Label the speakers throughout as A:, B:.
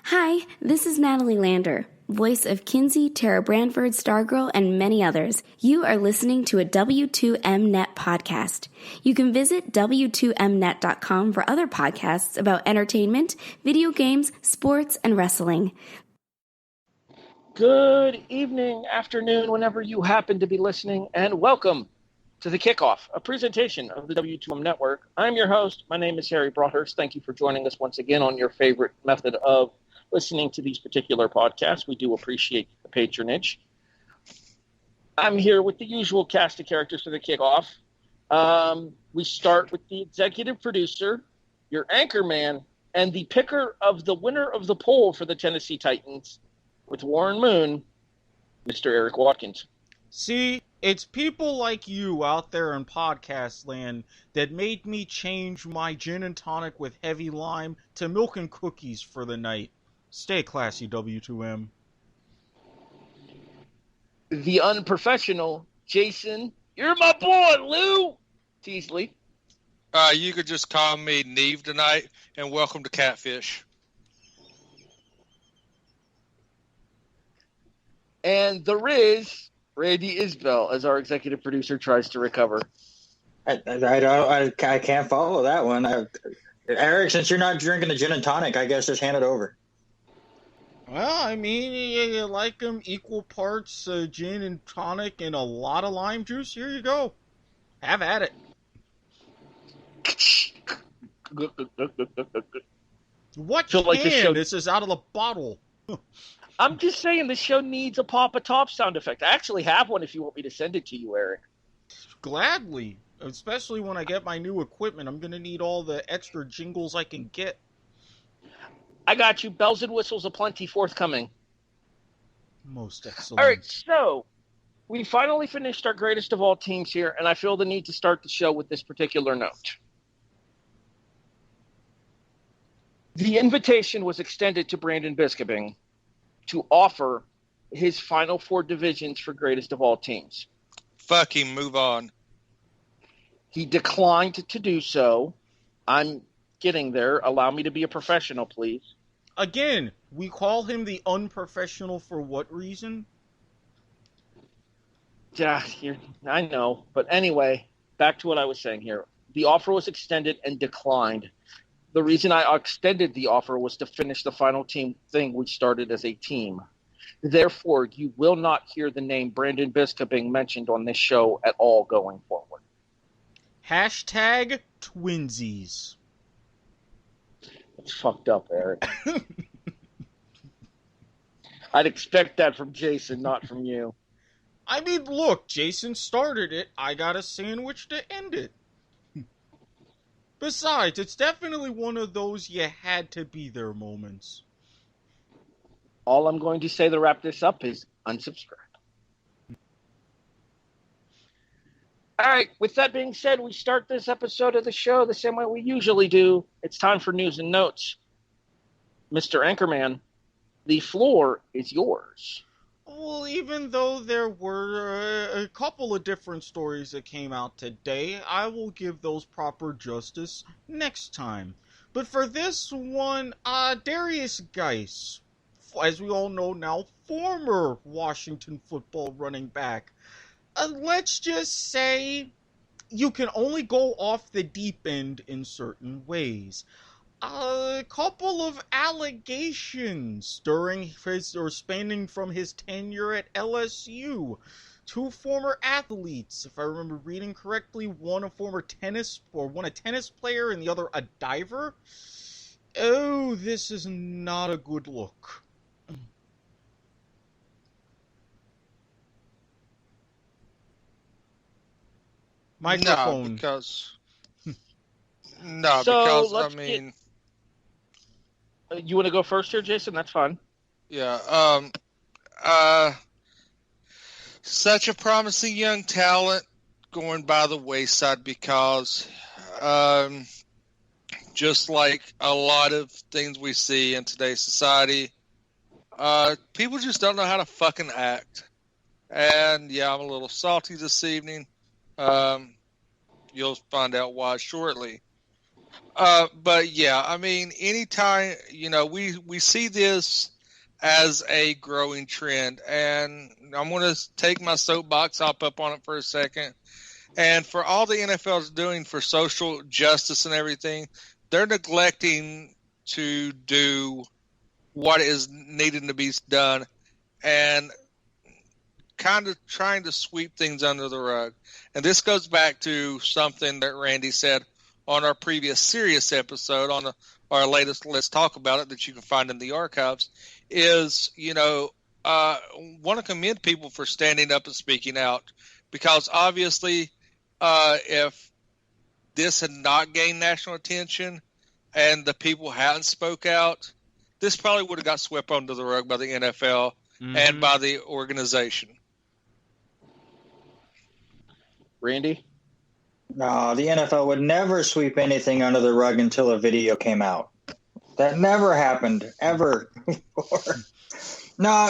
A: Hi, this is Natalie Lander, voice of Kinsey, Tara Branford, Stargirl, and many others. You are listening to a W2M Net podcast. You can visit W2Mnet.com for other podcasts about entertainment, video games, sports, and wrestling.
B: Good evening, afternoon, whenever you happen to be listening, and welcome to the Kickoff, a presentation of the W2M Network. I'm your host. My name is Harry Broadhurst. Thank you for joining us once again on your favorite method of listening to these particular podcasts. We do appreciate the patronage. I'm here with the usual cast of characters for the Kickoff. We start with the executive producer, your anchor man, and the picker of the winner of the poll for the Tennessee Titans with Warren Moon, Mr. Erik Watkins.
C: See, it's people like you out there in podcast land that made me change my gin and tonic with heavy lime to milk and cookies for the night. Stay classy, W2M.
B: The unprofessional Jason, you're my boy, Lou Teasley.
D: You could just call me Neve tonight, and welcome to Catfish.
B: And the Riz, Randy Isbelle, as our executive producer tries to recover.
E: I can't follow that one. Erik, since you're not drinking the gin and tonic, I guess just hand it over.
C: Well, I mean, you like them equal parts gin and tonic and a lot of lime juice? Here you go. Have at it. What can?
B: Like
C: This is out of the bottle.
B: I'm just saying the show needs a Papa Top sound effect. I actually have one if you want me to send it to you, Erik.
C: Gladly. Especially when I get my new equipment. I'm going to need all the extra jingles I can get.
B: I got you. Bells and whistles aplenty forthcoming.
C: Most excellent.
B: All right, so we finally finished our greatest of all teams here, and I feel the need to start the show with this particular note. The invitation was extended to Brandon Biskobing to offer his final four divisions for greatest of all teams.
D: Fuck him, move on.
B: He declined to do so. I'm getting there. Allow me to be a professional, please.
C: Again, we call him the unprofessional for what reason?
B: Yeah, I know. But anyway, back to what I was saying here. The offer was extended and declined. The reason I extended the offer was to finish the final team thing we started as a team. Therefore, you will not hear the name Brandon Biskobing mentioned on this show at all going forward.
C: Hashtag twinsies.
B: It's fucked up, Erik. I'd expect that from Jason, not from you.
C: I mean, look, Jason started it. I got a sandwich to end it. Besides, it's definitely one of those you had to be there moments.
B: All I'm going to say to wrap this up is unsubscribe. All right, with that being said, we start this episode of the show the same way we usually do. It's time for news and notes. Mr. Anchorman, the floor is yours.
C: Well, even though there were a couple of different stories that came out today, I will give those proper justice next time. But for this one, Darrius Guice, as we all know now, former Washington football running back, let's just say you can only go off the deep end in certain ways. A couple of allegations during his, or spanning from his tenure at LSU. Two former athletes, if I remember reading correctly, one a tennis player and the other a diver. Oh, this is not a good look. Microphone.
D: No, because I mean...
B: You want to go first here, Jason? That's fine.
D: Yeah. Such a promising young talent going by the wayside because just like a lot of things we see in today's society, people just don't know how to fucking act. And yeah, I'm a little salty this evening. You'll find out why shortly. But yeah, I mean, anytime, we see this as a growing trend, and I'm going to take my soapbox, hop up on it for a second. And for all the NFL is doing for social justice and everything, they're neglecting to do what is needed to be done and kind of trying to sweep things under the rug. And this goes back to something that Randy said on our previous serious episode, on our latest Let's Talk About It, that you can find in the archives, is, want to commend people for standing up and speaking out, because obviously if this had not gained national attention and the people hadn't spoke out, this probably would have got swept under the rug by the NFL and by the organization.
B: Randy?
E: No, the NFL would never sweep anything under the rug until a video came out. That never happened, ever before. No,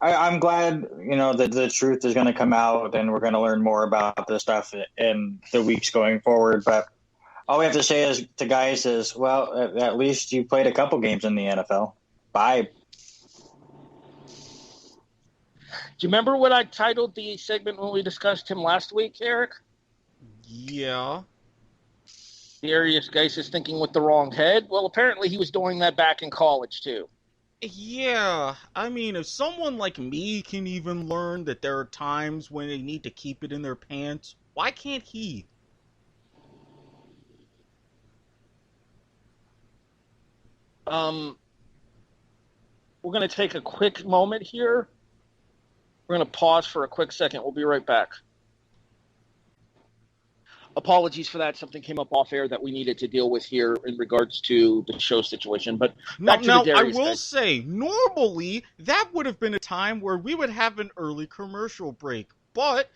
E: I'm glad, that the truth is going to come out and we're going to learn more about this stuff in the weeks going forward. But all we have to say to Guice is, well, at least you played a couple games in the NFL. Bye.
B: Do you remember what I titled the segment when we discussed him last week, Erik?
C: Yeah.
B: Darrius Guice is thinking with the wrong head. Well, apparently he was doing that back in college, too.
C: Yeah, I mean, if someone like me can even learn that there are times when they need to keep it in their pants, why can't he?
B: We're going to take a quick moment here. We're going to pause for a quick second. We'll be right back. Apologies for that. Something came up off air that we needed to deal with here in regards to the show situation. But back to the Darrius
C: I will
B: guys.
C: say, normally, that would have been a time where we would have an early commercial break. But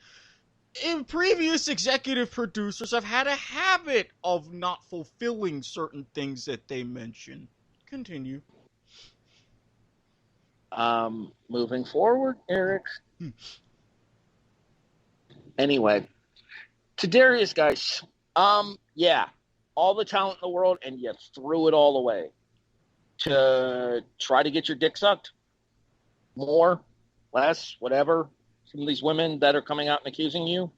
C: in previous executive producers have had a habit of not fulfilling certain things that they mention. Continue.
B: Moving forward, Erik. Anyway, to Darrius Guice, yeah, all the talent in the world, and you threw it all away to try to get your dick sucked. More, less, whatever. Some of these women that are coming out and accusing you,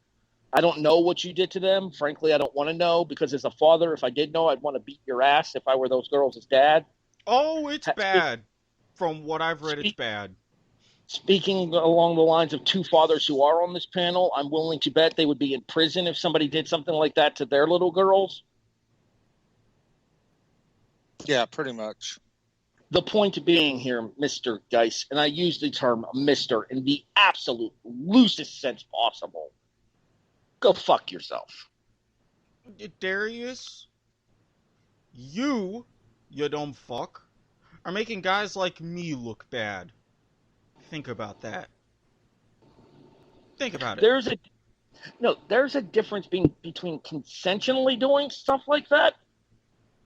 B: I don't know what you did to them. Frankly, I don't want to know, because as a father, if I did know, I'd want to beat your ass if I were those girls as dad.
C: Oh, it's bad. From what I've read, it's bad.
B: Speaking along the lines of two fathers who are on this panel, I'm willing to bet they would be in prison if somebody did something like that to their little girls.
D: Yeah, pretty much.
B: The point being here, Mr. Guice, and I use the term Mr. in the absolute loosest sense possible, go fuck yourself.
C: Darrius, you dumb fuck, are making guys like me look bad. Think about that. Think about it.
B: There's a difference between consensually doing stuff like that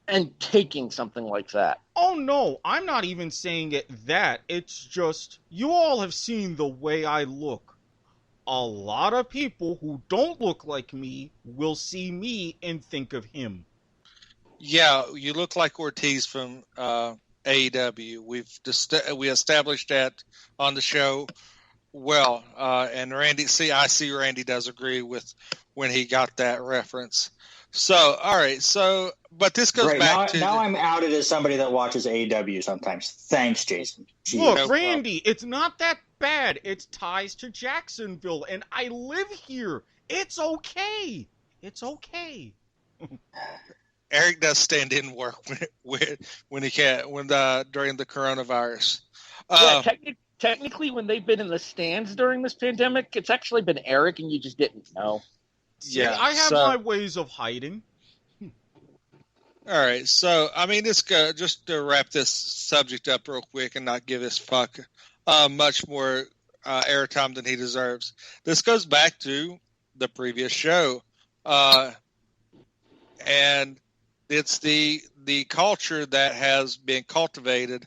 B: and taking something like that.
C: Oh no, I'm not even saying it that. It's just, you all have seen the way I look. A lot of people who don't look like me will see me and think of him.
D: Yeah, you look like Ortiz from AEW. We established that on the show. Well, and Randy, I see Randy does agree with when he got that reference. So, all right. So, but this goes back to
E: now I'm outed as somebody that watches AEW sometimes. Thanks, Jason. Jeez.
C: Look, Randy, it's not that bad. It's ties to Jacksonville, and I live here. It's okay. It's okay.
D: Erik does stand in work when he can during the coronavirus.
B: Technically, when they've been in the stands during this pandemic, it's actually been Erik, and you just didn't know.
C: Yeah, I have my ways of hiding.
D: All right, so I mean, just to wrap this subject up real quick and not give this fuck much more airtime than he deserves. This goes back to the previous show, and it's the culture that has been cultivated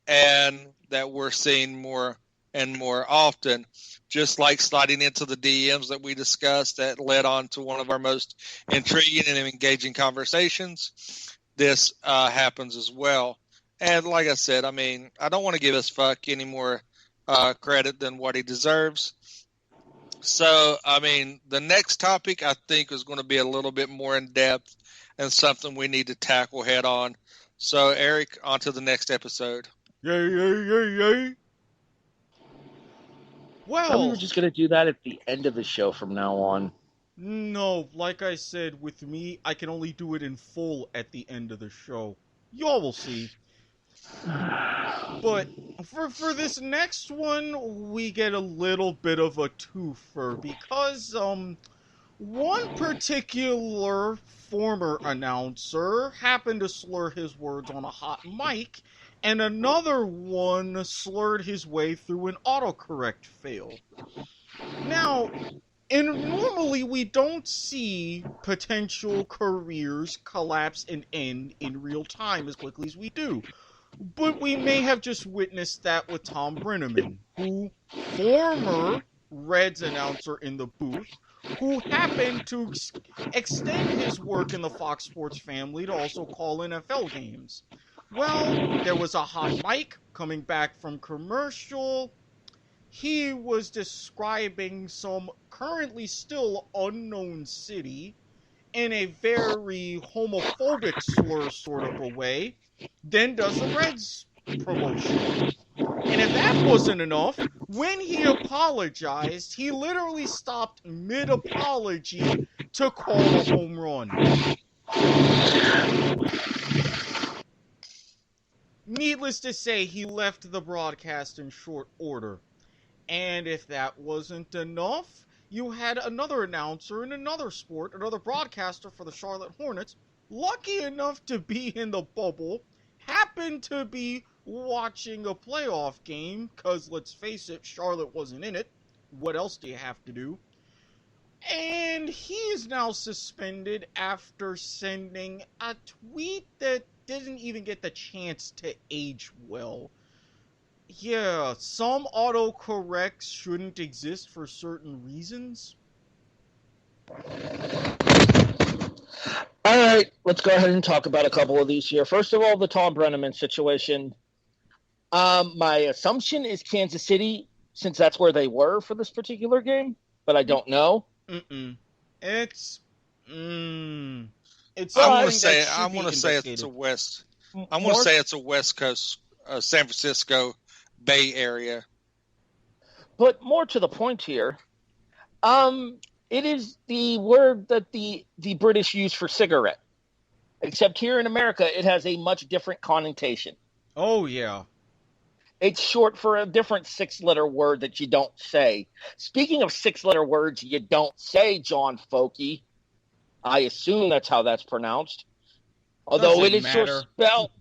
D: and that we're seeing more and more often, just like sliding into the DMs that we discussed that led on to one of our most intriguing and engaging conversations. This happens as well. And like I said, I mean, I don't want to give this fuck any more credit than what he deserves. So, I mean, the next topic I think is going to be a little bit more in depth and something we need to tackle head on. So, Erik, on to the next episode.
C: Yay, yay, yay, yay. Well,
B: we were just going to do that at the end of the show from now on.
C: No, like I said, with me, I can only do it in full at the end of the show. Y'all will see. But for this next one, we get a little bit of a twofer because one particular former announcer happened to slur his words on a hot mic, and another one slurred his way through an autocorrect fail. Now, normally we don't see potential careers collapse and end in real time as quickly as we do. But we may have just witnessed that with Thom Brennanman, who, former Reds announcer in the booth, who happened to extend his work in the Fox Sports family to also call NFL games. Well, there was a hot mic coming back from commercial. He was describing some currently still unknown city in a very homophobic slur sort of a way, then does the Reds promotion. And if that wasn't enough, when he apologized, he literally stopped mid-apology to call a home run. Needless to say, he left the broadcast in short order. And if that wasn't enough, you had another announcer in another sport, another broadcaster for the Charlotte Hornets, lucky enough to be in the bubble, happened to be watching a playoff game, because let's face it, Charlotte wasn't in it. What else do you have to do? And he is now suspended after sending a tweet that didn't even get the chance to age well. Yeah, some autocorrects shouldn't exist for certain reasons.
B: All right, let's go ahead and talk about a couple of these here. First of all, the Thom Brennanman situation. My assumption is Kansas City, since that's where they were for this particular game, but I don't know.
C: It's
D: I'm going to say it's a West. I'm going to say it's a West Coast, San Francisco Bay Area.
B: But more to the point here, it is the word that the British use for cigarette. Except here in America, it has a much different connotation.
C: Oh, yeah.
B: It's short for a different 6-letter word that you don't say. Speaking of 6-letter words you don't say, John Focke, I assume that's how that's pronounced. Although it is sure spelled.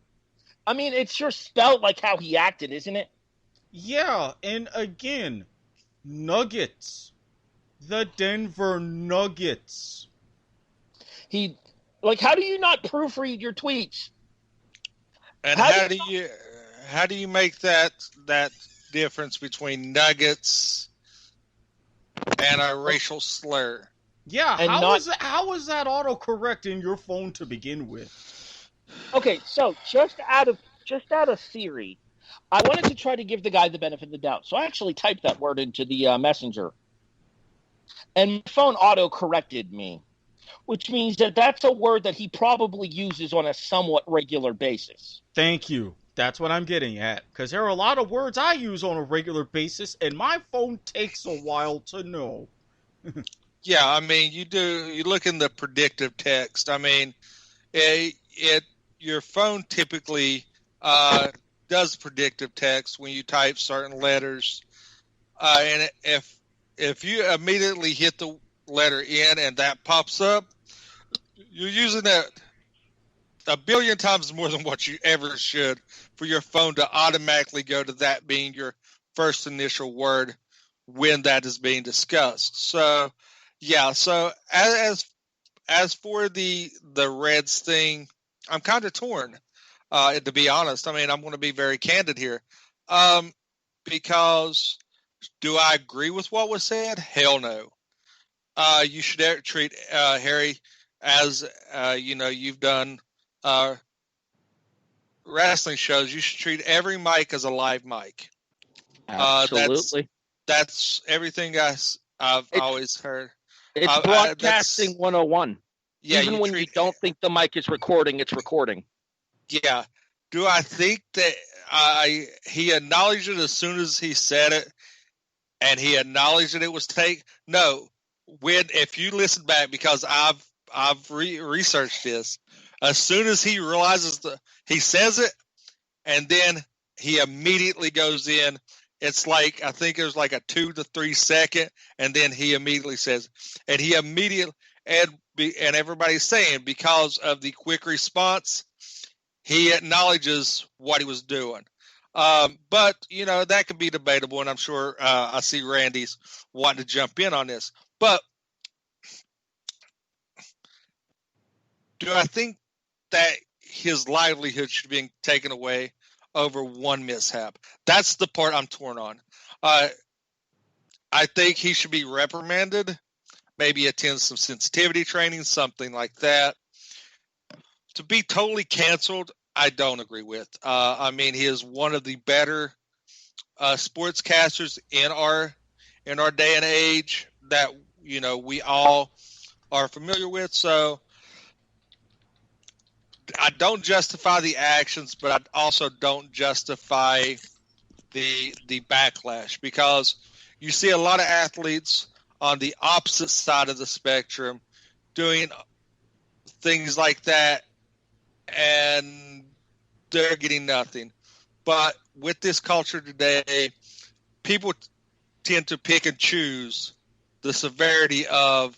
B: I mean, it's sure spelled like how he acted, isn't it?
C: Yeah, and again, Nuggets. The Denver Nuggets.
B: How do you not proofread your tweets?
D: And how do you make that difference between Nuggets and a racial slur?
C: Yeah, how is that autocorrect in your phone to begin with?
B: Okay, so just out of theory, I wanted to try to give the guy the benefit of the doubt. So I actually typed that word into the messenger. And my phone auto-corrected me, which means that that's a word that he probably uses on a somewhat regular basis.
C: Thank you. That's what I'm getting at. Because there are a lot of words I use on a regular basis, and my phone takes a while to know.
D: Yeah, I mean, you look in the predictive text. I mean, your phone typically does predictive text when you type certain letters. And if you immediately hit the letter N and that pops up, you're using that a billion times more than what you ever should for your phone to automatically go to that being your first initial word when that is being discussed. So, yeah. So as for the Reds thing, I'm kind of torn, to be honest. I mean, I'm going to be very candid here, because do I agree with what was said? Hell no. You should treat Harry as you've done wrestling shows. You should treat every mic as a live mic.
B: Absolutely.
D: That's everything I've always heard.
B: It's broadcasting 101.
D: Yeah,
B: even when you don't think the mic is recording, it's recording.
D: Yeah. Do I think that he acknowledged it as soon as he said it, and he acknowledged that it was take? No. If you listen back, because I've researched this, as soon as he realizes he says it, and then he immediately goes in. It's like, I think it was like a 2 to 3 second, and then he immediately says, and he immediately, and everybody's saying because of the quick response, he acknowledges what he was doing. But, that could be debatable, and I'm sure I see Randy's wanting to jump in on this. But do I think that his livelihood should be taken away over one mishap? That's the part I'm torn on. I think he should be reprimanded, maybe attend some sensitivity training, something like that. To be totally canceled, I don't agree with. He is one of the better sportscasters in our day and age that we all are familiar with. So I don't justify the actions, but I also don't justify the backlash, because you see a lot of athletes on the opposite side of the spectrum doing things like that, and they're getting nothing. But with this culture today, people tend to pick and choose the severity of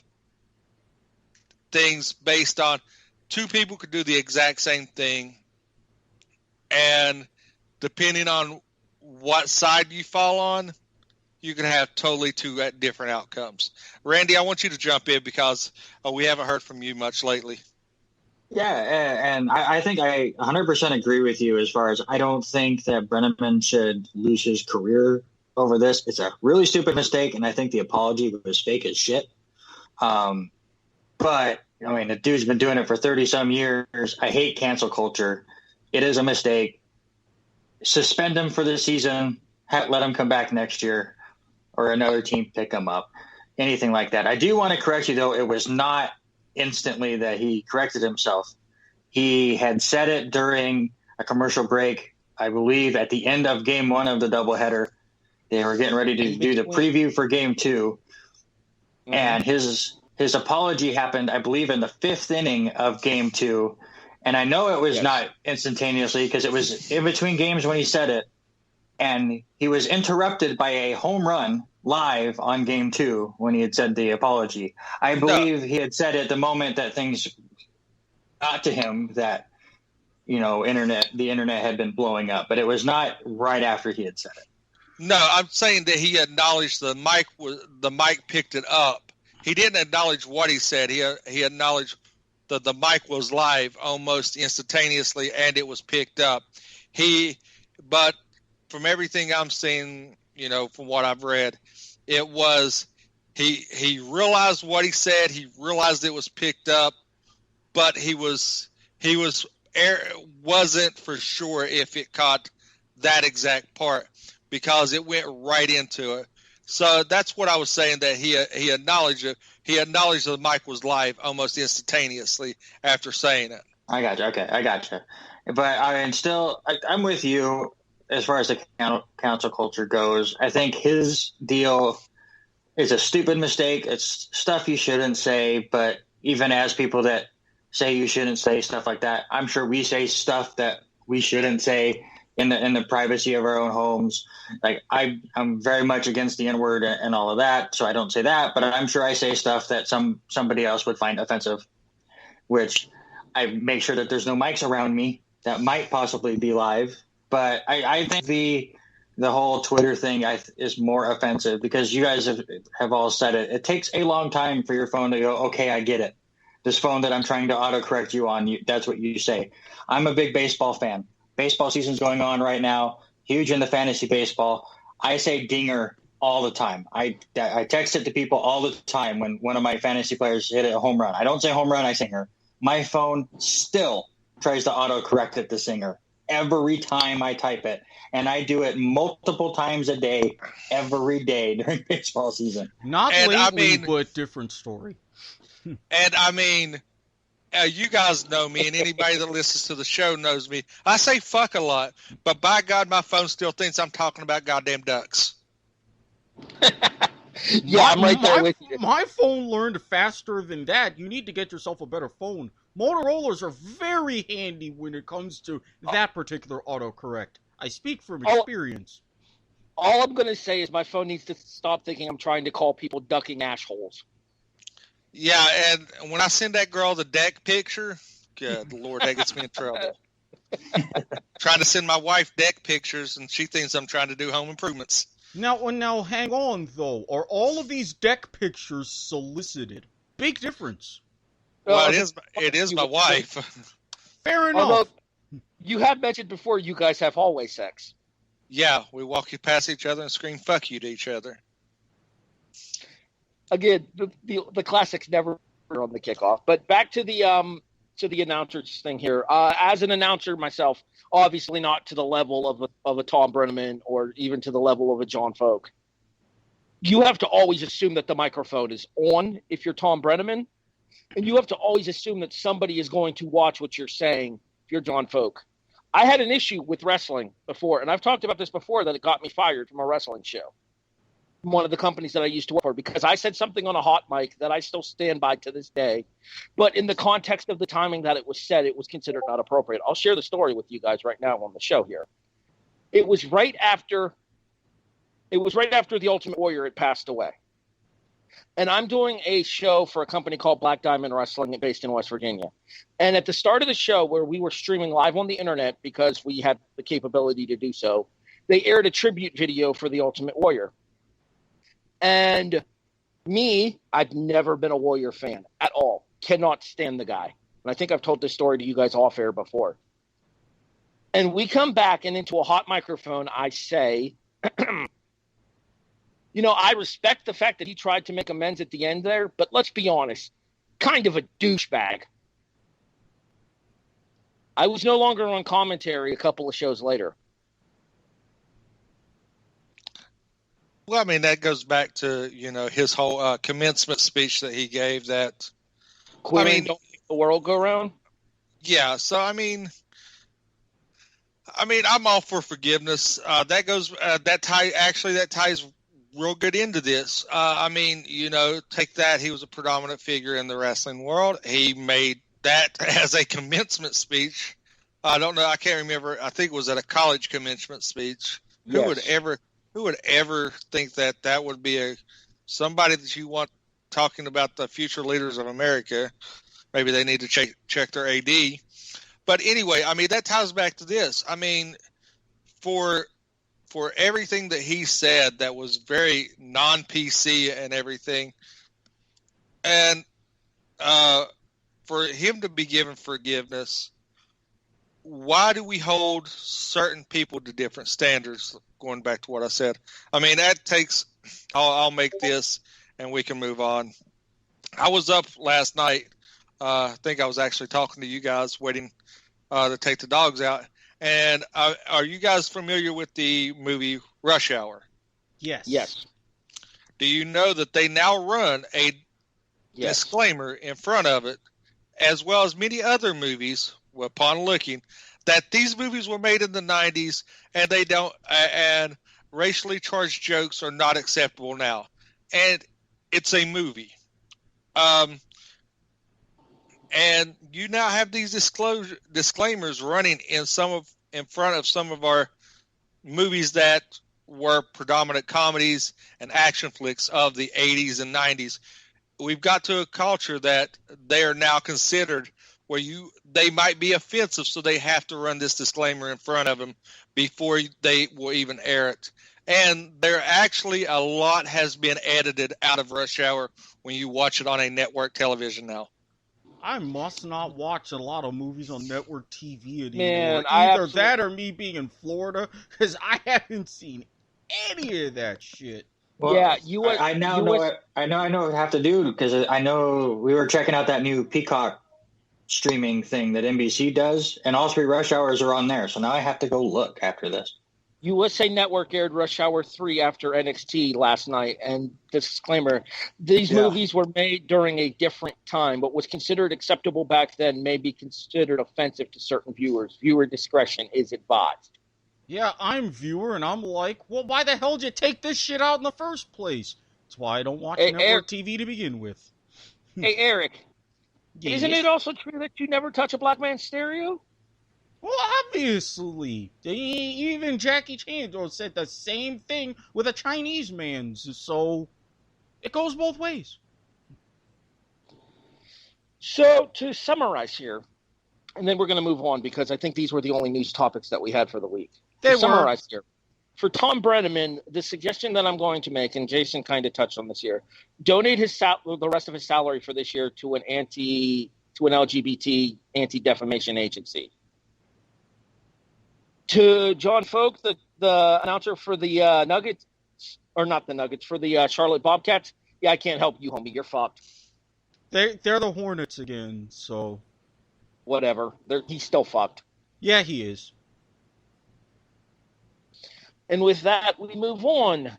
D: things based on two people could do the exact same thing, and depending on what side you fall on, you can have totally two different outcomes. Randy, I want you to jump in because we haven't heard from you much lately.
E: Yeah, and I think I 100% agree with you as far as I don't think that Brennanman should lose his career over this. It's a really stupid mistake, and I think the apology was fake as shit. But the dude's been doing it for 30-some years. I hate cancel culture. It is a mistake. Suspend him for the season. Let him come back next year, or another team pick him up. Anything like that. I do want to correct you, though. It was not instantly that he corrected himself. He had said it during a commercial break, I believe, at the end of Game 1 of the doubleheader. They were getting ready to do the preview for Game 2. Mm-hmm. And his apology happened, I believe, in the 5th inning of Game 2. And I know it was not instantaneously, because it was in between games when he said it. And he was interrupted by a home run live on Game 2 when he had said the apology. I believe he had said at the moment that things got to him that, the internet had been blowing up. But it was not right after he had said it.
D: No, I'm saying that he acknowledged the mic picked it up. He didn't acknowledge what he said. He acknowledged that the mic was live almost instantaneously and it was picked up. But from everything I'm seeing, from what I've read, it was he realized what he said. He realized it was picked up, but he wasn't for sure if it caught that exact part, because it went right into it. So that's what I was saying, that he acknowledged it. He acknowledged the mic was live almost instantaneously after saying it.
E: I got you. Okay, I got you. But I'm with you as far as the cancel culture goes. I think his deal is a stupid mistake. It's stuff you shouldn't say. But even as people that say you shouldn't say stuff like that, I'm sure we say stuff that we shouldn't say in the privacy of our own homes. Like I'm very much against the N-word and all of that, so I don't say that. But I'm sure I say stuff that somebody else would find offensive, which I make sure that there's no mics around me that might possibly be live. But I think the whole Twitter thing is more offensive, because you guys have all said it. It takes a long time for your phone to go, okay, I get it. This phone that I'm trying to autocorrect you on, that's what you say. I'm a big baseball fan. Baseball season's going on right now. Huge into fantasy baseball. I say dinger all the time. I text it to people all the time when one of my fantasy players hit a home run. I don't say home run, I singer. My phone still tries to autocorrect it to singer every time I type it. And I do it multiple times a day, every day during baseball season.
C: Not lately, but different story.
D: And I mean, you guys know me, and anybody that listens to the show knows me. I say fuck a lot, but by God, my phone still thinks I'm talking about goddamn ducks.
B: Yeah, I'm right there with you.
C: My phone learned faster than that. You need to get yourself a better phone. Motorola's are very handy when it comes to that particular autocorrect. I speak from experience.
B: All I'm going to say is my phone needs to stop thinking I'm trying to call people ducking assholes.
D: Yeah, and when I send that girl the deck picture, good Lord, that gets me in trouble. Trying to send my wife deck pictures, and she thinks I'm trying to do home improvements.
C: Now, hang on, though. Are all of these deck pictures solicited? Big difference.
D: Well, it is my wife.
C: Fair enough.
B: Although, you have mentioned before you guys have hallway sex.
D: Yeah, we walk past each other and scream "fuck you" to each other.
B: Again, the classics never on the kickoff. But back to the announcers thing here. As an announcer myself, obviously not to the level of a Thom Brennanman or even to the level of a John Focke. You have to always assume that the microphone is on if you're Thom Brennanman, and you have to always assume that somebody is going to watch what you're saying if you're John Focke. I had an issue with wrestling before, and I've talked about this before, that it got me fired from a wrestling show. One of the companies that I used to work for, because I said something on a hot mic that I still stand by to this day. But in the context of the timing that it was said, it was considered not appropriate. I'll share the story with you guys right now on the show here. It was right after the Ultimate Warrior had passed away. And I'm doing a show for a company called Black Diamond Wrestling based in West Virginia. And at the start of the show, where we were streaming live on the internet because we had the capability to do so, they aired a tribute video for the Ultimate Warrior. And me, I've never been a Warrior fan at all. Cannot stand the guy. And I think I've told this story to you guys off air before. And we come back, and into a hot microphone, I say, I respect the fact that he tried to make amends at the end there, but let's be honest, kind of a douchebag. I was no longer on commentary a couple of shows later.
D: Well, I mean, that goes back to, his whole commencement speech that he gave that.
B: Quitting, don't make the world go round?
D: Yeah, so, I mean, I'm all for forgiveness. That ties real good into this. Take that. He was a predominant figure in the wrestling world. He made that as a commencement speech. I don't know. I can't remember. I think it was at a college commencement speech. Yes. Who would ever think that would be somebody that you want talking about the future leaders of America? Maybe they need to check their AD. But anyway, that ties back to this. For everything that he said that was very non-PC and everything, and for him to be given forgiveness, why do we hold certain people to different standards? Going back to what I said, that takes. I'll make this, and we can move on. I was up last night. I think I was actually talking to you guys, waiting to take the dogs out. And are you guys familiar with the movie Rush Hour?
C: Yes.
D: Do you know that they now run a disclaimer in front of it, as well as many other movies, upon looking, that these movies were made in the 90s and they don't, and racially charged jokes are not acceptable now. And it's a movie. And you now have these disclaimers running in front of some of our movies that were predominant comedies and action flicks of the 80s and 90s. We've got to a culture that they are now considered where they might be offensive, so they have to run this disclaimer in front of them before they will even air it. And there actually a lot has been edited out of Rush Hour when you watch it on a network television now.
C: I must not watch a lot of movies on network TV anymore.
B: Man,
C: Either that or me being in Florida, because I haven't seen any of that shit.
E: Well,
B: Yeah,
E: I now know what I know what I have to do, because I know we were checking out that new Peacock streaming thing that NBC does, and all 3 Rush Hours are on there. So now I have to go look after this.
B: USA Network aired Rush Hour 3 after NXT last night. And disclaimer, these movies were made during a different time. What was considered acceptable back then may be considered offensive to certain viewers. Viewer discretion is advised.
C: Yeah, I'm viewer, and I'm like, well, why the hell did you take this shit out in the first place? That's why I don't watch network TV to begin with.
B: Hey, Eric,
C: Yes?
B: isn't it also true that you never touch a black man's stereo?
C: Well, obviously. Even Jackie Chan said the same thing with a Chinese man's, so it goes both ways.
B: So, to summarize here, and then we're going to move on because I think these were the only news topics that we had for the week.
C: They
B: to summarize here, for Thom Brennanman, the suggestion that I'm going to make, and Jason kind of touched on this here, donate the rest of his salary for this year to an LGBT anti-defamation agency. To John Focke, the announcer for the Nuggets, or not the Nuggets, for the Charlotte Bobcats, yeah, I can't help you, homie. You're fucked.
C: They're the Hornets again, so...
B: Whatever. He's still fucked.
C: Yeah, he is.
B: And with that, we move on.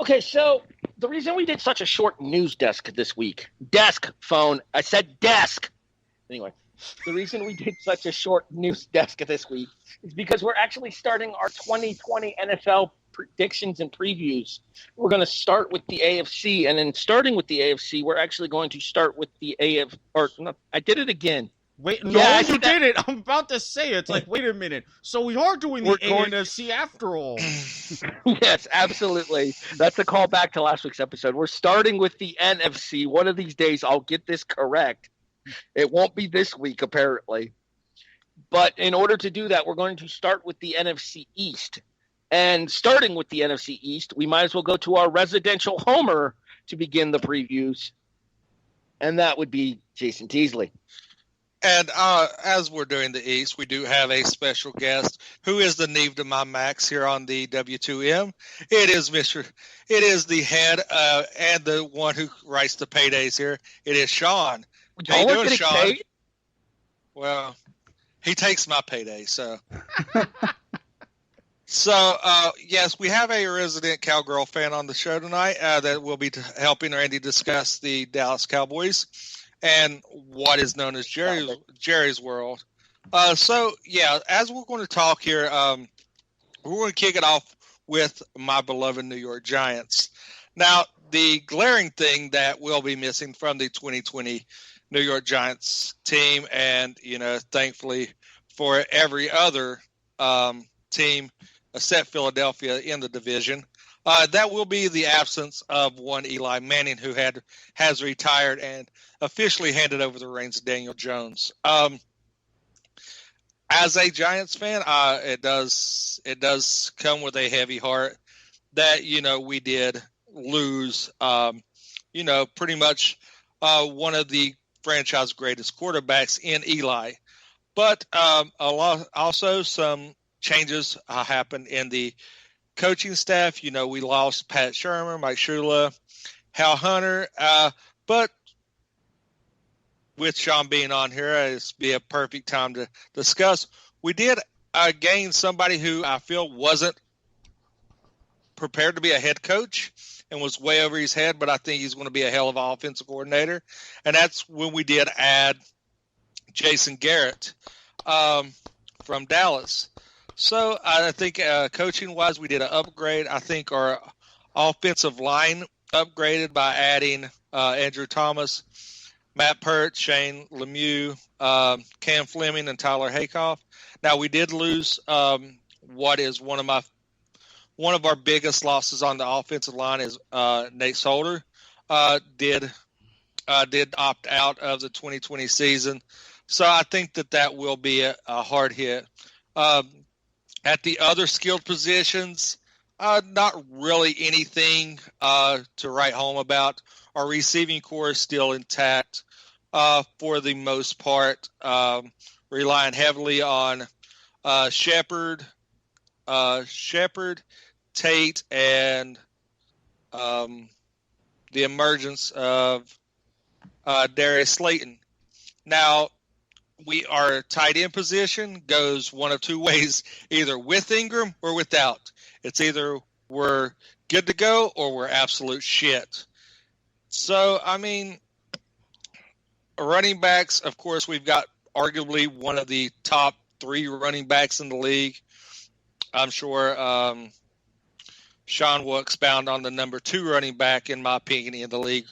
B: Okay, so the reason we did such a short news desk this week, I said desk. Anyway, the reason we did such a short news desk this week is because we're actually starting our 2020 NFL predictions and previews. We're going to start with the AFC, and then starting with the AFC, we're actually going to start with the I did it again.
C: Wait, no, you did it. I'm about to say it. It's like, wait a minute. So we are doing the NFC after all.
B: Yes, absolutely. That's a call back to last week's episode. We're starting with the NFC. One of these days, I'll get this correct. It won't be this week, apparently. But in order to do that, we're going to start with the NFC East. And starting with the NFC East, we might as well go to our residential homer to begin the previews. And that would be Jason Teasley.
D: And as we're doing the East, we do have a special guest who is the Neve to my Max here on the W2M. It is the head and the one who writes the paydays here. It is Sean. How you doing, Sean? Paid? Well, he takes my payday, so. Yes, we have a resident Cowgirl fan on the show tonight that will be helping Randy discuss the Dallas Cowboys and what is known as Jerry's World. As we're going to talk here, we're going to kick it off with my beloved New York Giants. Now, the glaring thing that will be missing from the 2020 New York Giants team, and, thankfully for every other team except Philadelphia in the division, that will be the absence of one Eli Manning, who has retired and officially handed over the reins to Daniel Jones. As a Giants fan, it does come with a heavy heart that we did lose pretty much one of the franchise greatest quarterbacks in Eli, but also some changes happened in the coaching staff. We lost Pat Shermer, Mike Shula, Hal Hunter, but with Sean being on here, it's be a perfect time to discuss. We did gain somebody who I feel wasn't prepared to be a head coach and was way over his head, but I think he's going to be a hell of an offensive coordinator. And that's when we did add Jason Garrett from Dallas. So I think coaching-wise, we did an upgrade. I think our offensive line upgraded by adding Andrew Thomas, Matt Pert, Shane Lemieux, Cam Fleming, and Tyler Haycock. Now, we did lose what is one of our biggest losses on the offensive line is Nate Solder did opt out of the 2020 season. So I think that will be a hard hit. At the other skilled positions, not really anything to write home about. Our receiving core is still intact for the most part, relying heavily on Shepard, Tate and the emergence of Darius Slayton. Now, our tight end position goes one of two ways, either with Ingram or without. It's either we're good to go or we're absolute shit. So, I mean, running backs, of course, we've got arguably one of the top 3 running backs in the league. I'm sure Sean will expound on the number 2 running back, in my opinion, in the league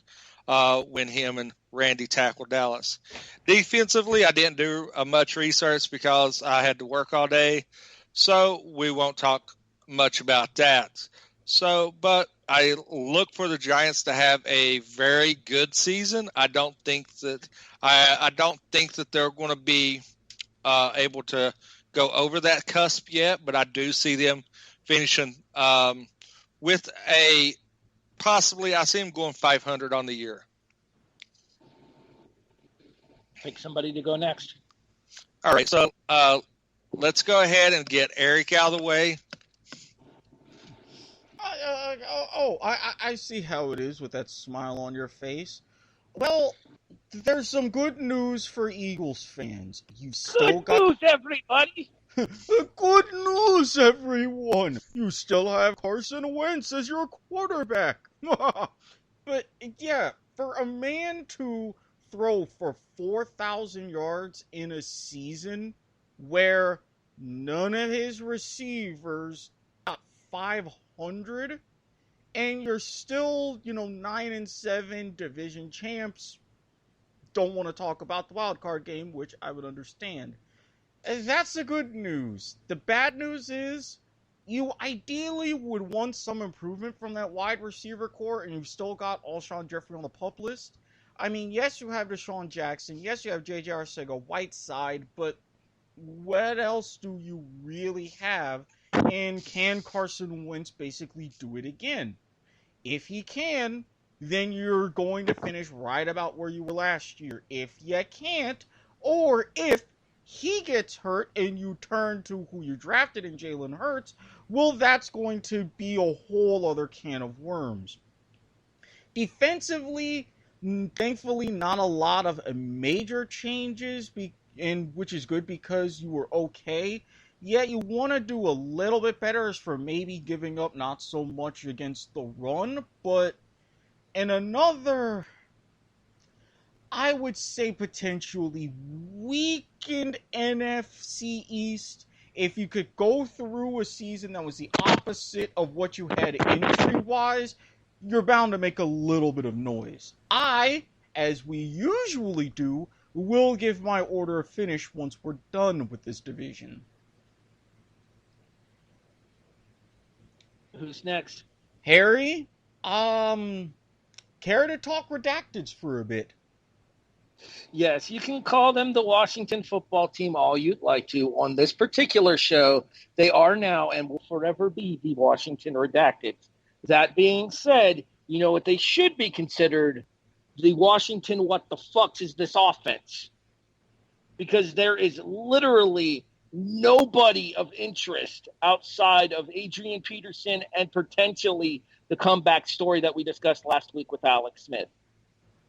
D: when him and Randy tackled Dallas. Defensively, I didn't do much research because I had to work all day, so we won't talk much about that. So, but I look for the Giants to have a very good season. I don't think that they're going to be able to go over that cusp yet, but I do see them finishing with a possibly. I see them going 500 on the year.
B: Pick somebody to go next.
D: All right, so let's go ahead and get Erik out of the way.
C: I see how it is with that smile on your face. Well, there's some good news for Eagles fans. You've still
B: Good news, everybody!
C: Good news, everyone! You still have Carson Wentz as your quarterback. But, yeah, for a man to throw for 4,000 yards in a season where none of his receivers got 500, and you're still, 9-7 division champs, don't want to talk about the wild card game, which I would understand. That's the good news. The bad news is you ideally would want some improvement from that wide receiver core, and you've still got Alshon Jeffrey on the PUP list. I mean, yes, you have Deshaun Jackson. Yes, you have J.J. Arcega-Whiteside, but what else do you really have? And can Carson Wentz basically do it again? If he can, then you're going to finish right about where you were last year. If you can't, or if he gets hurt and you turn to who you drafted in Jalen Hurts, well, that's going to be a whole other can of worms. Defensively, thankfully, not a lot of major changes, which is good because you were okay. Yet you want to do a little bit better as for maybe giving up not so much against the run, but in another, I would say potentially weakened NFC East, if you could go through a season that was the opposite of what you had injury-wise, you're bound to make a little bit of noise. I, as we usually do, will give my order of finish once we're done with this division.
B: Who's next?
C: Harry, care to talk redacteds for a bit?
B: Yes, you can call them the Washington football team all you'd like to. On this particular show, they are now and will forever be the Washington Redacted. That being said, you know what they should be considered? The Washington what the fucks is this offense? Because there is literally nobody of interest outside of Adrian Peterson and potentially the comeback story that we discussed last week with Alex Smith.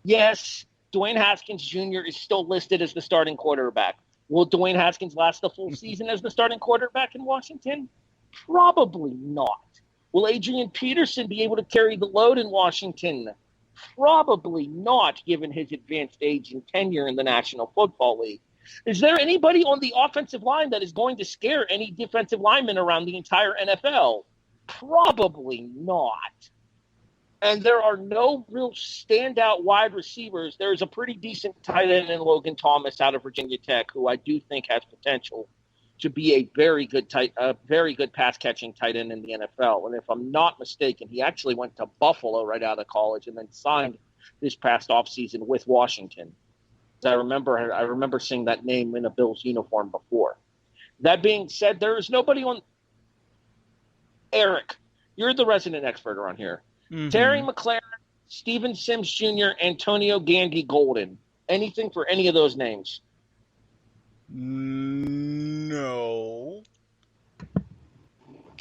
B: Yes, Dwayne Haskins Jr. is still listed as the starting quarterback. Will Dwayne Haskins last the full season as the starting quarterback in Washington? Probably not. Will Adrian Peterson be able to carry the load in Washington? Probably not, given his advanced age and tenure in the National Football League. Is there anybody on the offensive line that is going to scare any defensive lineman around the entire NFL? Probably not. And there are no real standout wide receivers. There's a pretty decent tight end in Logan Thomas out of Virginia Tech, who I do think has potential to be a very good pass-catching tight end in the NFL. And if I'm not mistaken, he actually went to Buffalo right out of college and then signed this past offseason with Washington. I remember seeing that name in a Bills uniform before. That being said, there is nobody on. Erik, you're the resident expert around here. Mm-hmm. Terry McLaurin, Steven Sims Jr., Antonio Gandy Golden. Anything for any of those names?
C: No.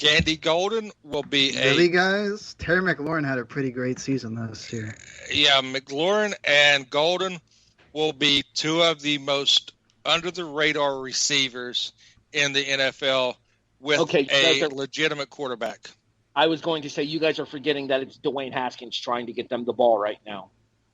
D: Gandy Golden will be
F: really, guys? Terry McLaurin had a pretty great season last year.
D: Yeah, McLaurin and Golden will be two of the most under-the-radar receivers in the NFL with a legitimate quarterback.
B: I was going to say, you guys are forgetting that it's Dwayne Haskins trying to get them the ball right now.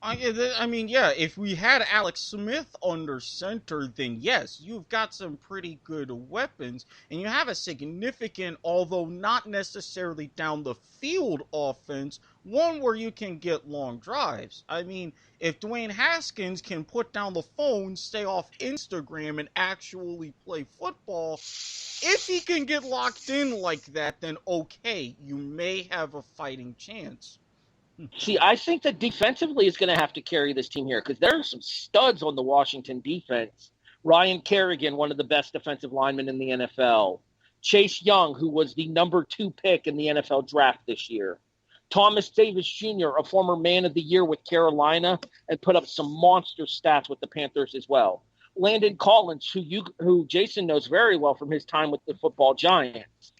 C: I mean, yeah, if we had Alex Smith under center, then yes, you've got some pretty good weapons, and you have a significant, although not necessarily down the field offense, one where you can get long drives. I mean, if Dwayne Haskins can put down the phone, stay off Instagram, and actually play football, if he can get locked in like that, then okay, you may have a fighting chance.
B: See, I think that defensively is going to have to carry this team here because there are some studs on the Washington defense. Ryan Kerrigan, one of the best defensive linemen in the NFL. Chase Young, who was the number 2 pick in the NFL draft this year. Thomas Davis Jr., a former man of the year with Carolina, and put up some monster stats with the Panthers as well. Landon Collins, who Jason knows very well from his time with the football Giants.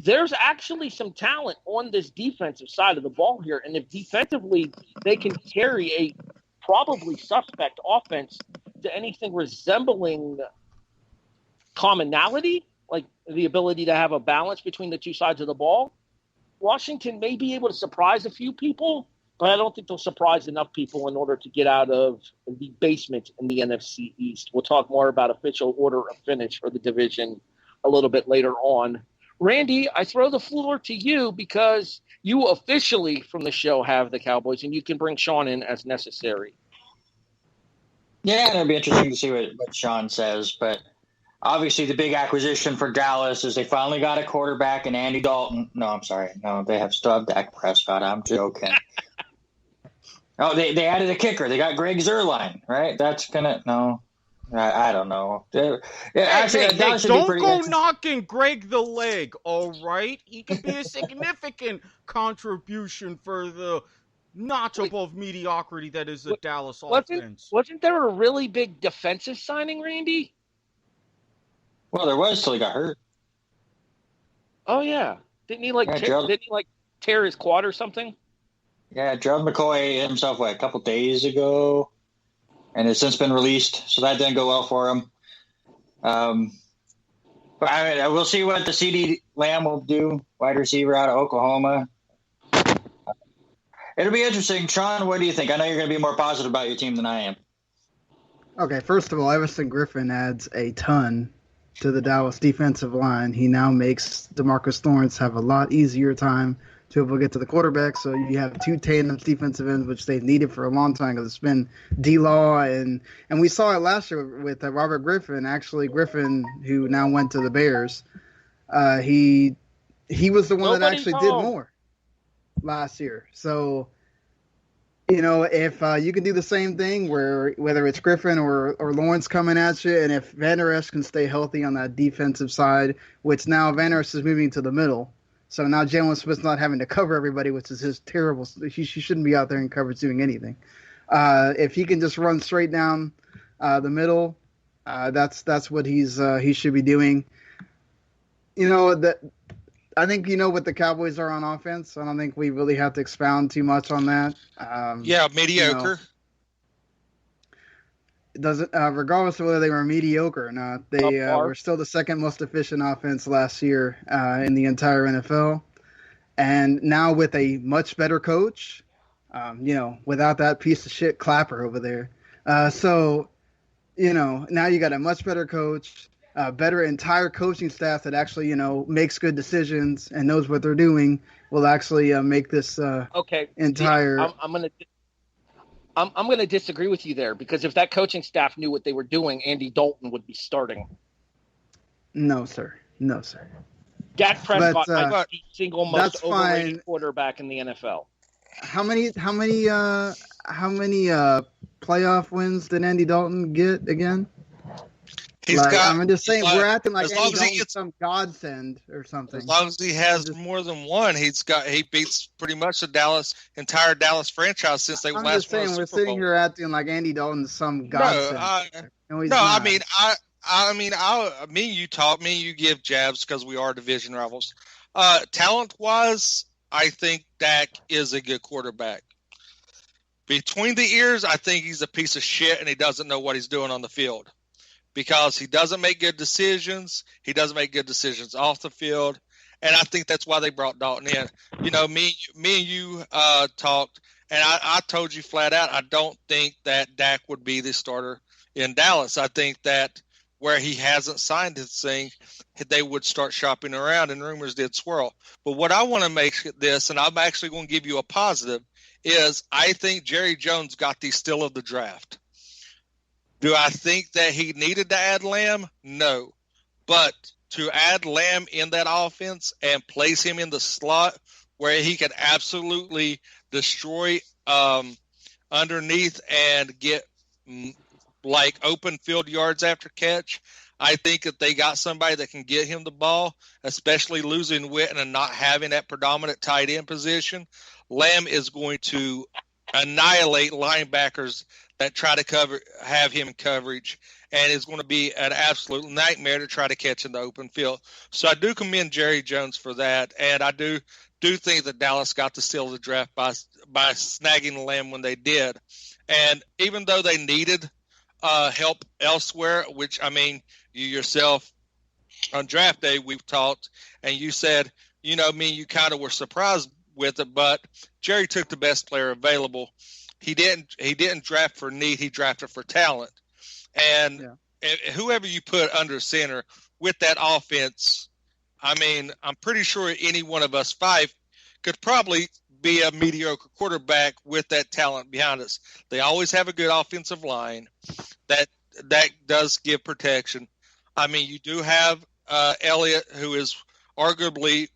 B: There's actually some talent on this defensive side of the ball here. And if defensively they can carry a probably suspect offense to anything resembling commonality, like the ability to have a balance between the two sides of the ball, Washington may be able to surprise a few people, but I don't think they'll surprise enough people in order to get out of the basement in the NFC East. We'll talk more about official order of finish for the division a little bit later on. Randy, I throw the floor to you because you officially from the show have the Cowboys, and you can bring Sean in as necessary.
E: Yeah, and it'll be interesting to see what Sean says. But obviously the big acquisition for Dallas is they finally got a quarterback in Andy Dalton. No, I'm sorry. No, they still have Dak Prescott. I'm joking. Oh, they added a kicker. They got Greg Zuerlein, right? That's going to – no. I don't know. Don't
C: go knocking Greg the leg, all right? He could be a significant contribution for the notch above mediocrity that is the Dallas offense.
B: Wasn't there a really big defensive signing, Randy?
E: Well, there was till he got hurt.
B: Oh, yeah. Didn't he tear his quad or something?
E: Yeah, Gerald McCoy hit himself, a couple days ago. And it's since been released, so that didn't go well for him. But we'll see what the CD Lamb will do, wide receiver out of Oklahoma. It'll be interesting. Sean, what do you think? I know you're going to be more positive about your team than I am.
F: Okay, first of all, Everson Griffin adds a ton to the Dallas defensive line. He now makes DeMarcus Lawrence have a lot easier time to be able to get to the quarterback. So you have two tandem defensive ends, which they've needed for a long time because it's been D-Law. And we saw it last year with Robert Griffin. Actually, Griffin, who now went to the Bears, he was the one that actually did more last year. So, if you can do the same thing whether it's Griffin or Lawrence coming at you, and if Van Der Esch can stay healthy on that defensive side, which now Van Der Esch is moving to the middle. So now Jalen Smith's not having to cover everybody, which is his terrible. He shouldn't be out there in coverage doing anything. If he can just run straight down the middle, that's what he should be doing. I think what the Cowboys are on offense. I don't think we really have to expound too much on that.
D: Mediocre.
F: It doesn't, regardless of whether they were mediocre or not, they were still the second most efficient offense last year in the entire NFL. And now with a much better coach, without that piece of shit Clapper over there. Now you got a much better coach, better entire coaching staff that actually, makes good decisions and knows what they're doing, will actually make this entire.
B: I'm going to disagree with you there because if that coaching staff knew what they were doing, Andy Dalton would be starting.
F: No, sir.
B: Dak Prescott, the single most overrated quarterback in the NFL.
F: How many playoff wins did Andy Dalton get again? I'm just saying, we're acting like Andy Dalton's some godsend or something.
D: As long as he has more than one, he beats pretty much the entire Dallas franchise since they last won the Super Bowl.
F: We're sitting here acting like Andy Dalton's some godsend.
D: I me and you give jabs because we are division rivals. Talent-wise, I think Dak is a good quarterback. Between the ears, I think he's a piece of shit and he doesn't know what he's doing on the field because he doesn't make good decisions. He doesn't make good decisions off the field. And I think that's why they brought Dalton in. You know, me and you talked, and I told you flat out, I don't think that Dak would be the starter in Dallas. I think that where he hasn't signed his thing, they would start shopping around, and rumors did swirl. But what I want to make this, and I'm actually going to give you a positive, is I think Jerry Jones got the steal of the draft. Do I think that he needed to add Lamb? No. But to add Lamb in that offense and place him in the slot where he could absolutely destroy underneath and get like open field yards after catch, I think that they got somebody that can get him the ball, especially losing Witten and not having that predominant tight end position. Lamb is going to annihilate linebackers that try to have him in coverage, and it's going to be an absolute nightmare to try to catch in the open field. So I do commend Jerry Jones for that, and I do think that Dallas got the steal of the draft by snagging Lamb when they did. And even though they needed help elsewhere, which, I mean, you yourself on draft day, we've talked, and you said, you know, you kind of were surprised with it, but Jerry took the best player available. He didn't draft for need, he drafted for talent. And whoever you put under center with that offense, I mean, I'm pretty sure any one of us five could probably be a mediocre quarterback with that talent behind us. They always have a good offensive line that does give protection. I mean, you do have Elliott, who is arguably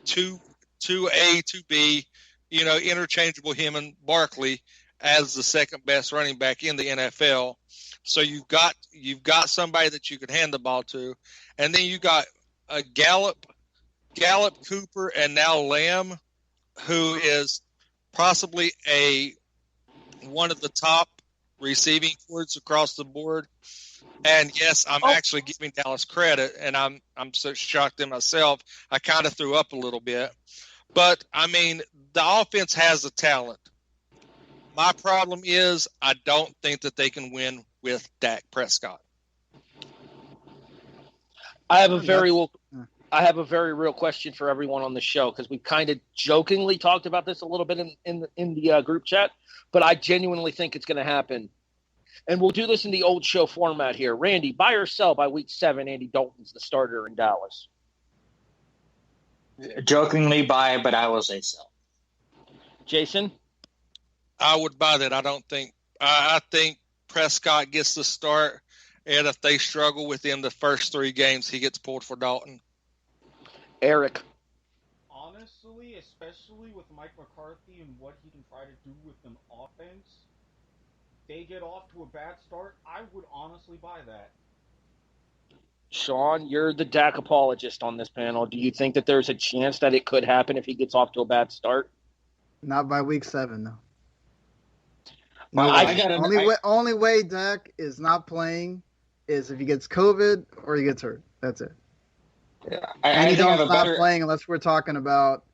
D: 2A, 2B, you know, interchangeable him and Barkley as the second best running back in the NFL. So you've got somebody that you can hand the ball to, and then you got a Gallup, Cooper, and now Lamb, who is possibly one of the top receiving cords across the board. And yes, I'm actually giving Dallas credit, and I'm so shocked in myself. I kind of threw up a little bit. But, I mean, the offense has the talent. My problem is I don't think that they can win with Dak Prescott.
B: I have a very real question for everyone on the show, because we kind of jokingly talked about this a little bit in the group chat, but I genuinely think it's going to happen. And we'll do this in the old show format here. Randy, buy or sell by week 7, Andy Dalton's the starter in Dallas?
E: Jokingly buy, but I will say sell.
B: Jason?
D: I would buy that. I think Prescott gets the start, and if they struggle within the first 3 games, he gets pulled for Dalton.
B: Erik?
C: Honestly, especially with Mike McCarthy and what he can try to do with an offense, they get off to a bad start, I would honestly buy that.
B: Sean, you're the Dak apologist on this panel. Do you think that there's a chance that it could happen if he gets off to a bad start?
F: Not by week 7, though.
E: No,
F: only way Dak is not playing is if he gets COVID or he gets hurt. That's it.
E: Yeah,
F: and he don't stop playing unless we're talking about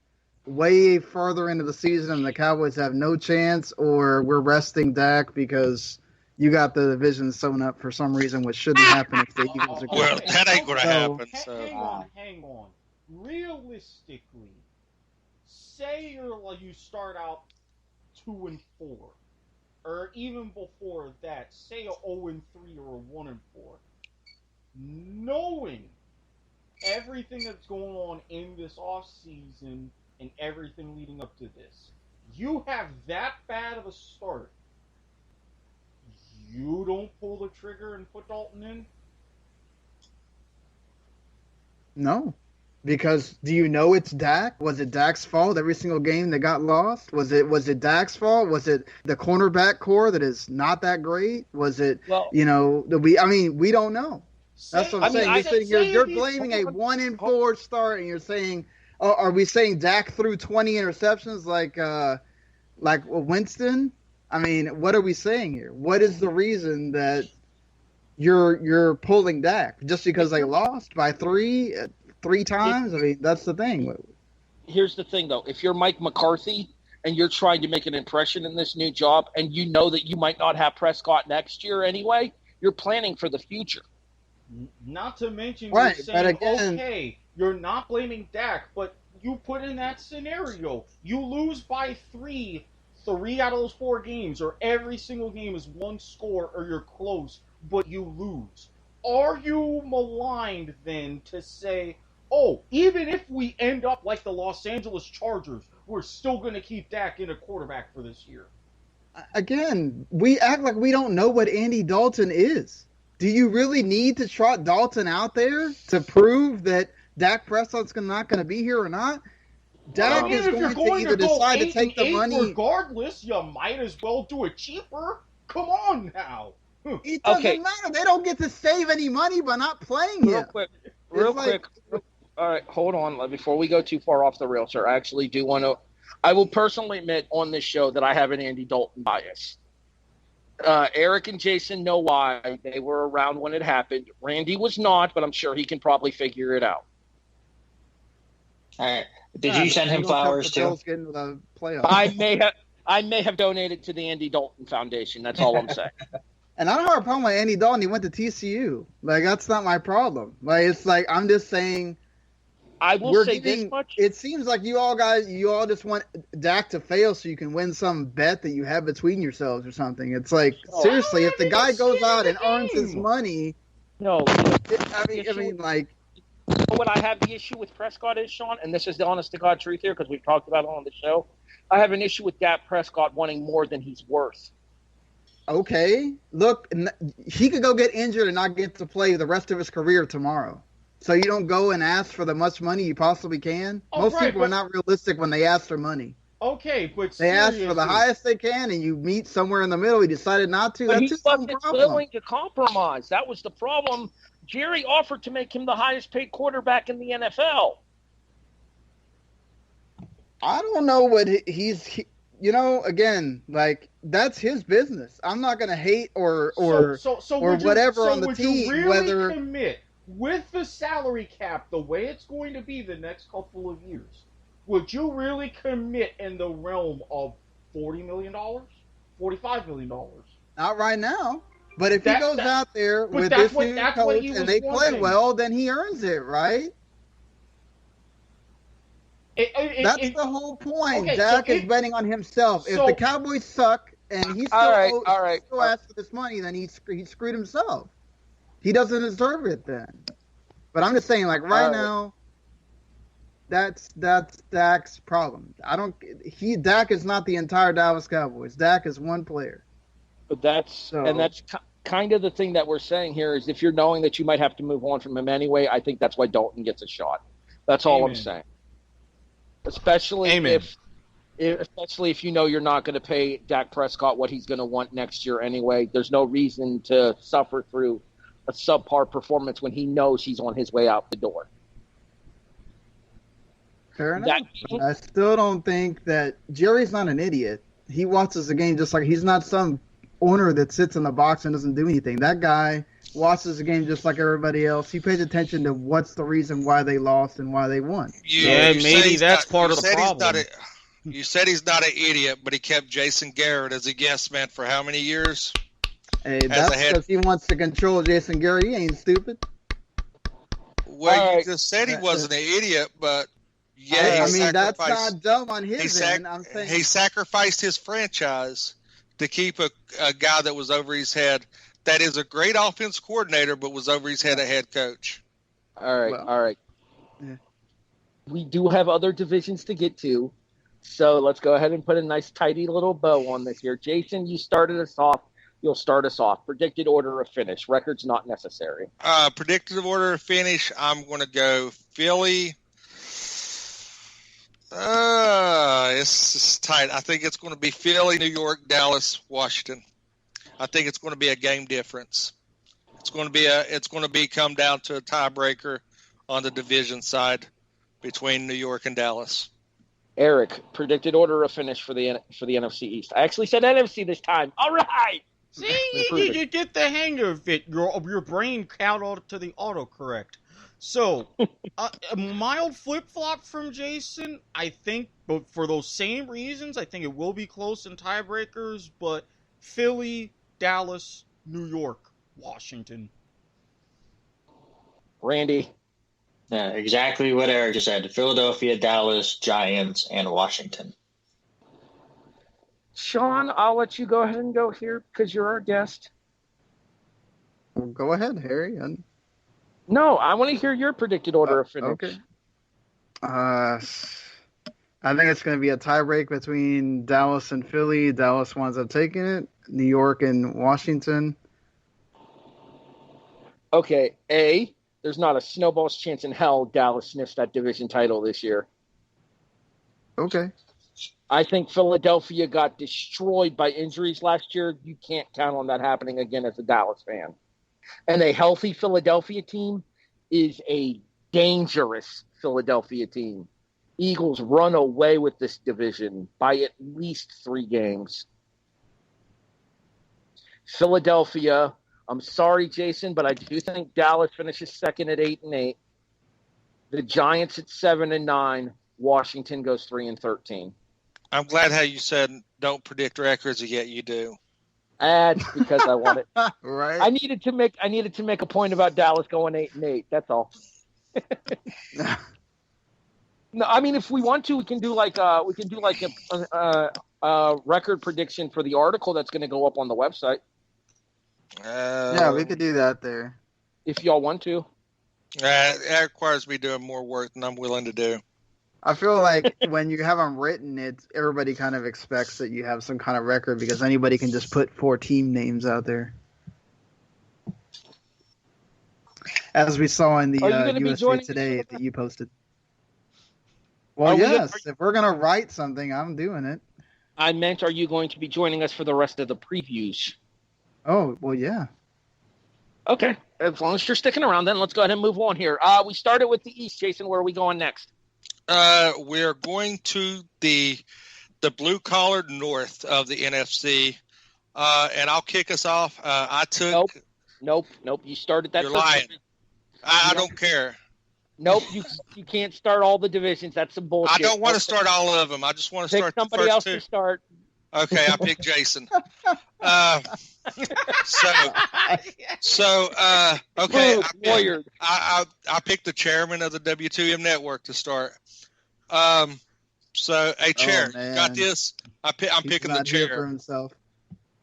F: way further into the season and the Cowboys have no chance, or we're resting Dak because you got the division sewn up for some reason, which shouldn't happen if the Eagles are good.
D: Well, that ain't going to happen.
C: Hang on. Realistically, say you start out 2-4, or even before that, say a 0-3 or a 1-4. Knowing everything that's going on in this offseason and everything leading up to this, you have that bad of a start. You don't pull the trigger and put Dalton in?
F: No. Because do you know it's Dak? Was it Dak's fault every single game that got lost? Was it Dak's fault? Was it the cornerback core that is not that great? Was it, we don't know. That's what I'm saying. You're sitting here, you're blaming a 1-4 start, and you're saying, are we saying Dak threw 20 interceptions like Winston? I mean, what are we saying here? What is the reason that you're pulling Dak just because they lost by three times. I mean, that's the thing.
B: Here's the thing, though. If you're Mike McCarthy and you're trying to make an impression in this new job, and you know that you might not have Prescott next year anyway, you're planning for the future.
C: Not to mention,
F: Right,
C: you're
F: but
C: saying,
F: again,
C: okay, you're not blaming Dak, but you put in that scenario. You lose by three out of those 4 games, or every single game is 1 score, or you're close, but you lose. Are you maligned then to say, oh, even if we end up like the Los Angeles Chargers, we're still going to keep Dak in a quarterback for this year?
F: Again, we act like we don't know what Andy Dalton is. Do you really need to trot Dalton out there to prove that Dak Prescott's not going to be here or not? Dak is going to either decide to take the money.
C: Regardless, you might as well do it cheaper. Come on now.
F: It doesn't matter. They don't get to save any money by not playing him.
B: Real quick. All right, hold on. Before we go too far off the rails, sir, I actually do want to – I will personally admit on this show that I have an Andy Dalton bias. Erik and Jason know why. They were around when it happened. Randy was not, but I'm sure he can probably figure it out.
E: All right. Did you send him flowers too?
B: I may have donated to the Andy Dalton Foundation. That's all I'm saying.
F: And I don't have a problem with Andy Dalton. He went to TCU. Like, that's not my problem. Like, it's like, I'm just saying.
B: I will say this much.
F: It seems like you all just want Dak to fail so you can win some bet that you have between yourselves or something. It's like, seriously, if the guy goes out and earns his money.
B: No.
F: I mean, like.
B: What I have the issue with Prescott is, Sean, and this is the honest to God truth here because we've talked about it on the show. I have an issue with Dak Prescott wanting more than he's worth.
F: Okay, look, he could go get injured and not get to play the rest of his career tomorrow. So you don't go and ask for the much money you possibly can? Most people are not realistic when they ask for money.
C: Okay, but
F: they ask for the highest they can, and you meet somewhere in the middle. He decided not to.
B: But he wasn't willing to compromise. That was the problem. Jerry offered to make him the highest paid quarterback in the NFL.
F: I don't know what again, like, that's his business. I'm not going to hate or whatever on the team.
C: Would you really commit with the salary cap the way it's going to be the next couple of years? Would you really commit in the realm of $40 million, $45 million?
F: Not right now. But if he goes out there with this new coach and they play well, then he earns it, right? That's the whole point. Okay, Dak is betting on himself. If the Cowboys suck and he still asks for this money, then he screwed himself. He doesn't deserve it then. But I'm just saying, like, right now, that's Dak's problem. Dak is not the entire Dallas Cowboys. Dak is one player.
B: But that's kind of the thing that we're saying here is if you're knowing that you might have to move on from him anyway, I think that's why Dalton gets a shot. That's all I'm saying. Especially if you know you're not going to pay Dak Prescott what he's going to want next year anyway. There's no reason to suffer through a subpar performance when he knows he's on his way out the door.
F: Fair enough. I still don't think that Jerry's not an idiot. He watches the game just like he's not some owner that sits in the box and doesn't do anything. That guy watches the game just like everybody else. He pays attention to what's the reason why they lost and why they won.
C: Maybe that's part of the problem.
D: You said he's not an idiot, but he kept Jason Garrett as a guest man for how many years?
F: Hey, that's because he wants to control Jason Garrett. He ain't stupid.
D: Well, you just said he wasn't an idiot, but
F: that's not dumb on his end. I'm saying
D: he sacrificed his franchise to keep a guy that was over his head. That is a great offense coordinator, but was over his head a head coach.
B: All right. Yeah. We do have other divisions to get to, so let's go ahead and put a nice, tidy little bow on this here. Jason, you started us off. You'll start us off. Predicted order of finish. Records not necessary.
D: Predicted order of finish, I'm going to go Philly. It's tight. I think it's going to be Philly, New York, Dallas, Washington. I think it's going to be a game difference. It's going to come down to a tiebreaker on the division side between New York and Dallas.
B: Erik, predicted order of finish for the NFC East. I actually said NFC this time. All right.
C: See, you get the hang of it. Your brain caught to the autocorrect. So, a mild flip-flop from Jason, I think, but for those same reasons, I think it will be close in tiebreakers, but Philly, Dallas, New York, Washington.
B: Randy.
E: Yeah, exactly what Erik just said. Philadelphia, Dallas, Giants, and Washington.
B: Sean, I'll let you go ahead and go here because you're our guest.
F: Well, go ahead, Harry.
B: No, I want to hear your predicted order of finish.
F: Okay. I think it's going to be a tiebreak between Dallas and Philly. Dallas winds up taking it. New York and Washington.
B: Okay, A, there's not a snowball's chance in hell Dallas sniffs that division title this year.
F: Okay.
B: I think Philadelphia got destroyed by injuries last year. You can't count on that happening again as a Dallas fan. And a healthy Philadelphia team is a dangerous Philadelphia team. Eagles run away with this division by at least 3 games. Philadelphia, I'm sorry, Jason, but I do think Dallas finishes second at 8-8. The Giants at 7-9. Washington goes 3-13.
D: I'm glad how you said don't predict records, yet you do.
B: That's because I want it.
F: Right.
B: I needed to make a point about Dallas going 8-8. That's all. No, I mean, if we want to, we can do like a record prediction for the article that's going to go up on the website.
F: Yeah, we could do that there.
B: If y'all want to.
D: That requires me doing more work than I'm willing to do.
F: I feel like when you have them written, everybody kind of expects that you have some kind of record because anybody can just put 4 team names out there. As we saw in the USA Today that you posted. Well, yes. If we're going to write something, I'm doing it.
B: I meant, are you going to be joining us for the rest of the previews?
F: Oh, well, yeah.
B: Okay. As long as you're sticking around, then let's go ahead and move on here. We started with the East, Jason. Where are we going next?
D: We're going to the blue-collar north of the NFC, and I'll kick us off. I took...
B: Nope. You started that.
D: You're lying. I don't care.
B: Nope, you can't start all the divisions. That's some bullshit.
D: I don't want to start all of them. I just want to start
B: somebody
D: the
B: else
D: first 2.
B: to start.
D: Okay, I picked Jason. Okay. I picked the chairman of the W2M Network to start. So, hey, chair, got this? I'm picking the chair.
F: For himself.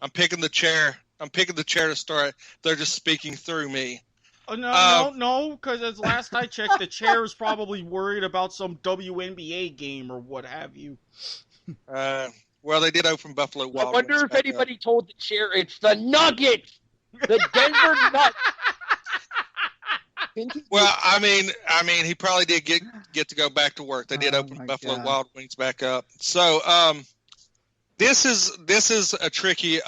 D: I'm picking the chair. I'm picking the chair to start. They're just speaking through me.
C: Oh, no, because as last I checked, the chair is probably worried about some WNBA game or what have you.
D: Well, they did open Buffalo Wild.
B: I wonder if anybody told the chair it's the Nuggets, the Denver Nuggets.
D: Well, I mean, he probably did get to go back to work. They did open Buffalo Wild Wings back up. So, this is a tricky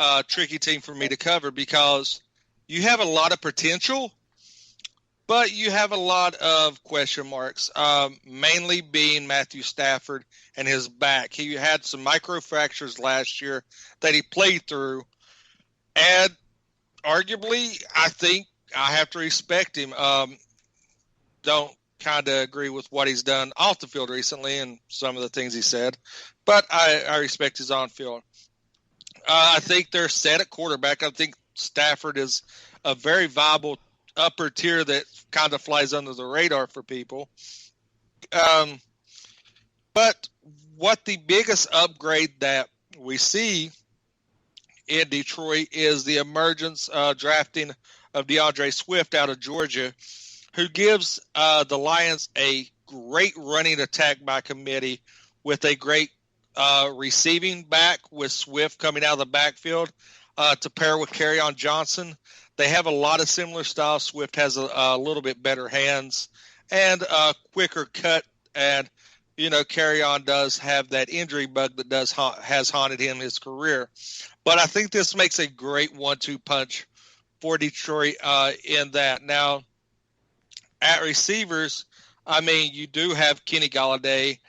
D: team for me to cover because you have a lot of potential, but you have a lot of question marks, mainly being Matthew Stafford and his back. He had some microfractures last year that he played through, and arguably, I think I have to respect him. Don't kind of agree with what he's done off the field recently and some of the things he said, but I respect his on-field. I think they're set at quarterback. I think Stafford is a very viable upper tier that kind of flies under the radar for people. But what the biggest upgrade that we see in Detroit is the emergence drafting of DeAndre Swift out of Georgia, who gives the Lions a great running attack by committee with a great receiving back with Swift coming out of the backfield to pair with Kerryon Johnson. They have a lot of similar styles. Swift has a little bit better hands and a quicker cut. And, Kerryon does have that injury bug that has haunted him his career. But I think this makes a great 1-2 punch for Detroit in that. Now, at receivers, you do have Kenny Golladay,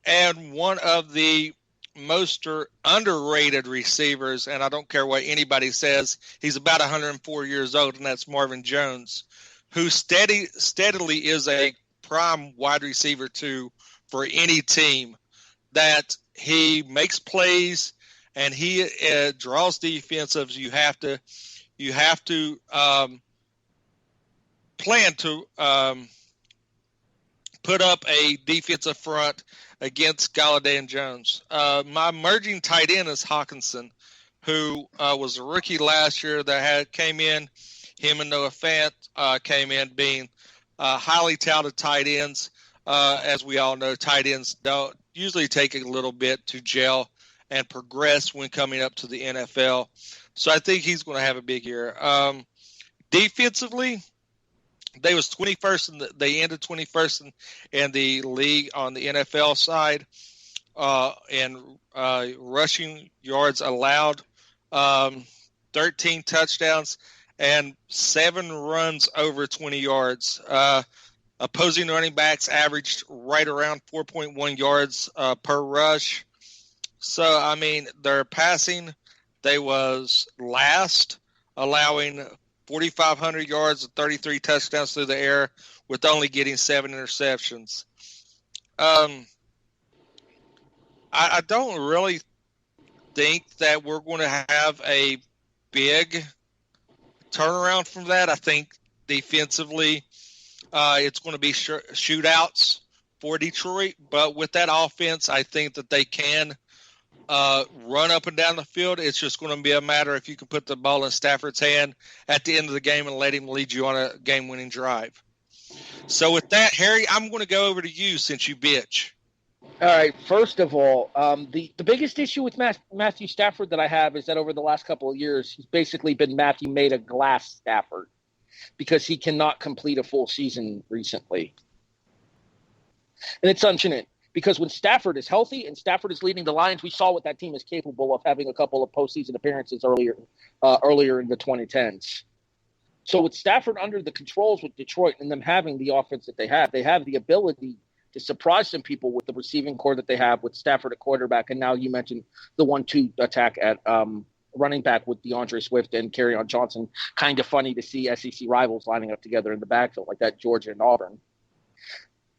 D: and one of the most underrated receivers, and I don't care what anybody says, he's about 104 years old, and that's Marvin Jones, who steadily is a prime wide receiver too for any team. That he makes plays and he draws defensives. You have to plan to put up a defensive front against Galladay and Jones. My emerging tight end is Hawkinson, who was a rookie last year that came in. Him and Noah Fant came in being highly touted tight ends. As we all know, tight ends don't usually take a little bit to gel and progress when coming up to the NFL. So I think he's going to have a big year. Defensively, they was 21st they ended 21st in the league on the NFL side, and rushing yards allowed, 13 touchdowns and 7 runs over 20 yards. Opposing running backs averaged right around 4.1 yards per rush. So, I mean, their passing, they was last, allowing 4,500 yards and 33 touchdowns through the air with only getting 7 interceptions. I don't really think that we're going to have a big turnaround from that. I think defensively it's going to be shootouts for Detroit. But with that offense, I think that they can run up and down the field. It's just going to be a matter if you can put the ball in Stafford's hand at the end of the game and let him lead you on a game-winning drive. So with that, Harry, I'm going to go over to you since you bitch.
B: All right. First of all, the biggest issue with Matthew Stafford that I have is that over the last couple of years, he's basically been Matthew made a glass Stafford because he cannot complete a full season recently. And it's unfortunate because when Stafford is healthy and Stafford is leading the Lions, we saw what that team is capable of, having a couple of postseason appearances earlier in the 2010s. So with Stafford under the controls with Detroit and them having the offense that they have the ability to surprise some people with the receiving core that they have with Stafford at quarterback. And now you mentioned the 1-2 attack at running back with DeAndre Swift and Kerryon Johnson. Kind of funny to see SEC rivals lining up together in the backfield like that, Georgia and Auburn.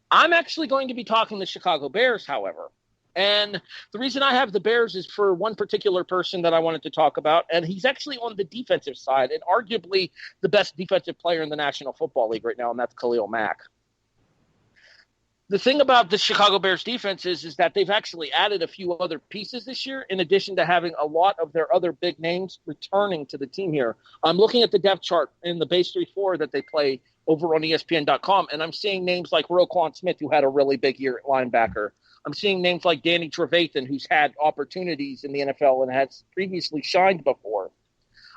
B: I'm actually going to be talking the Chicago Bears, however. And the reason I have the Bears is for one particular person that I wanted to talk about, and he's actually on the defensive side and arguably the best defensive player in the National Football League right now, and that's Khalil Mack. The thing about the Chicago Bears defense is that they've actually added a few other pieces this year, in addition to having a lot of their other big names returning to the team here. I'm looking at the depth chart in the base 3-4 that they play over on ESPN.com, and I'm seeing names like Roquan Smith, who had a really big year at linebacker. I'm seeing names like Danny Trevathan, who's had opportunities in the NFL and has previously shined before.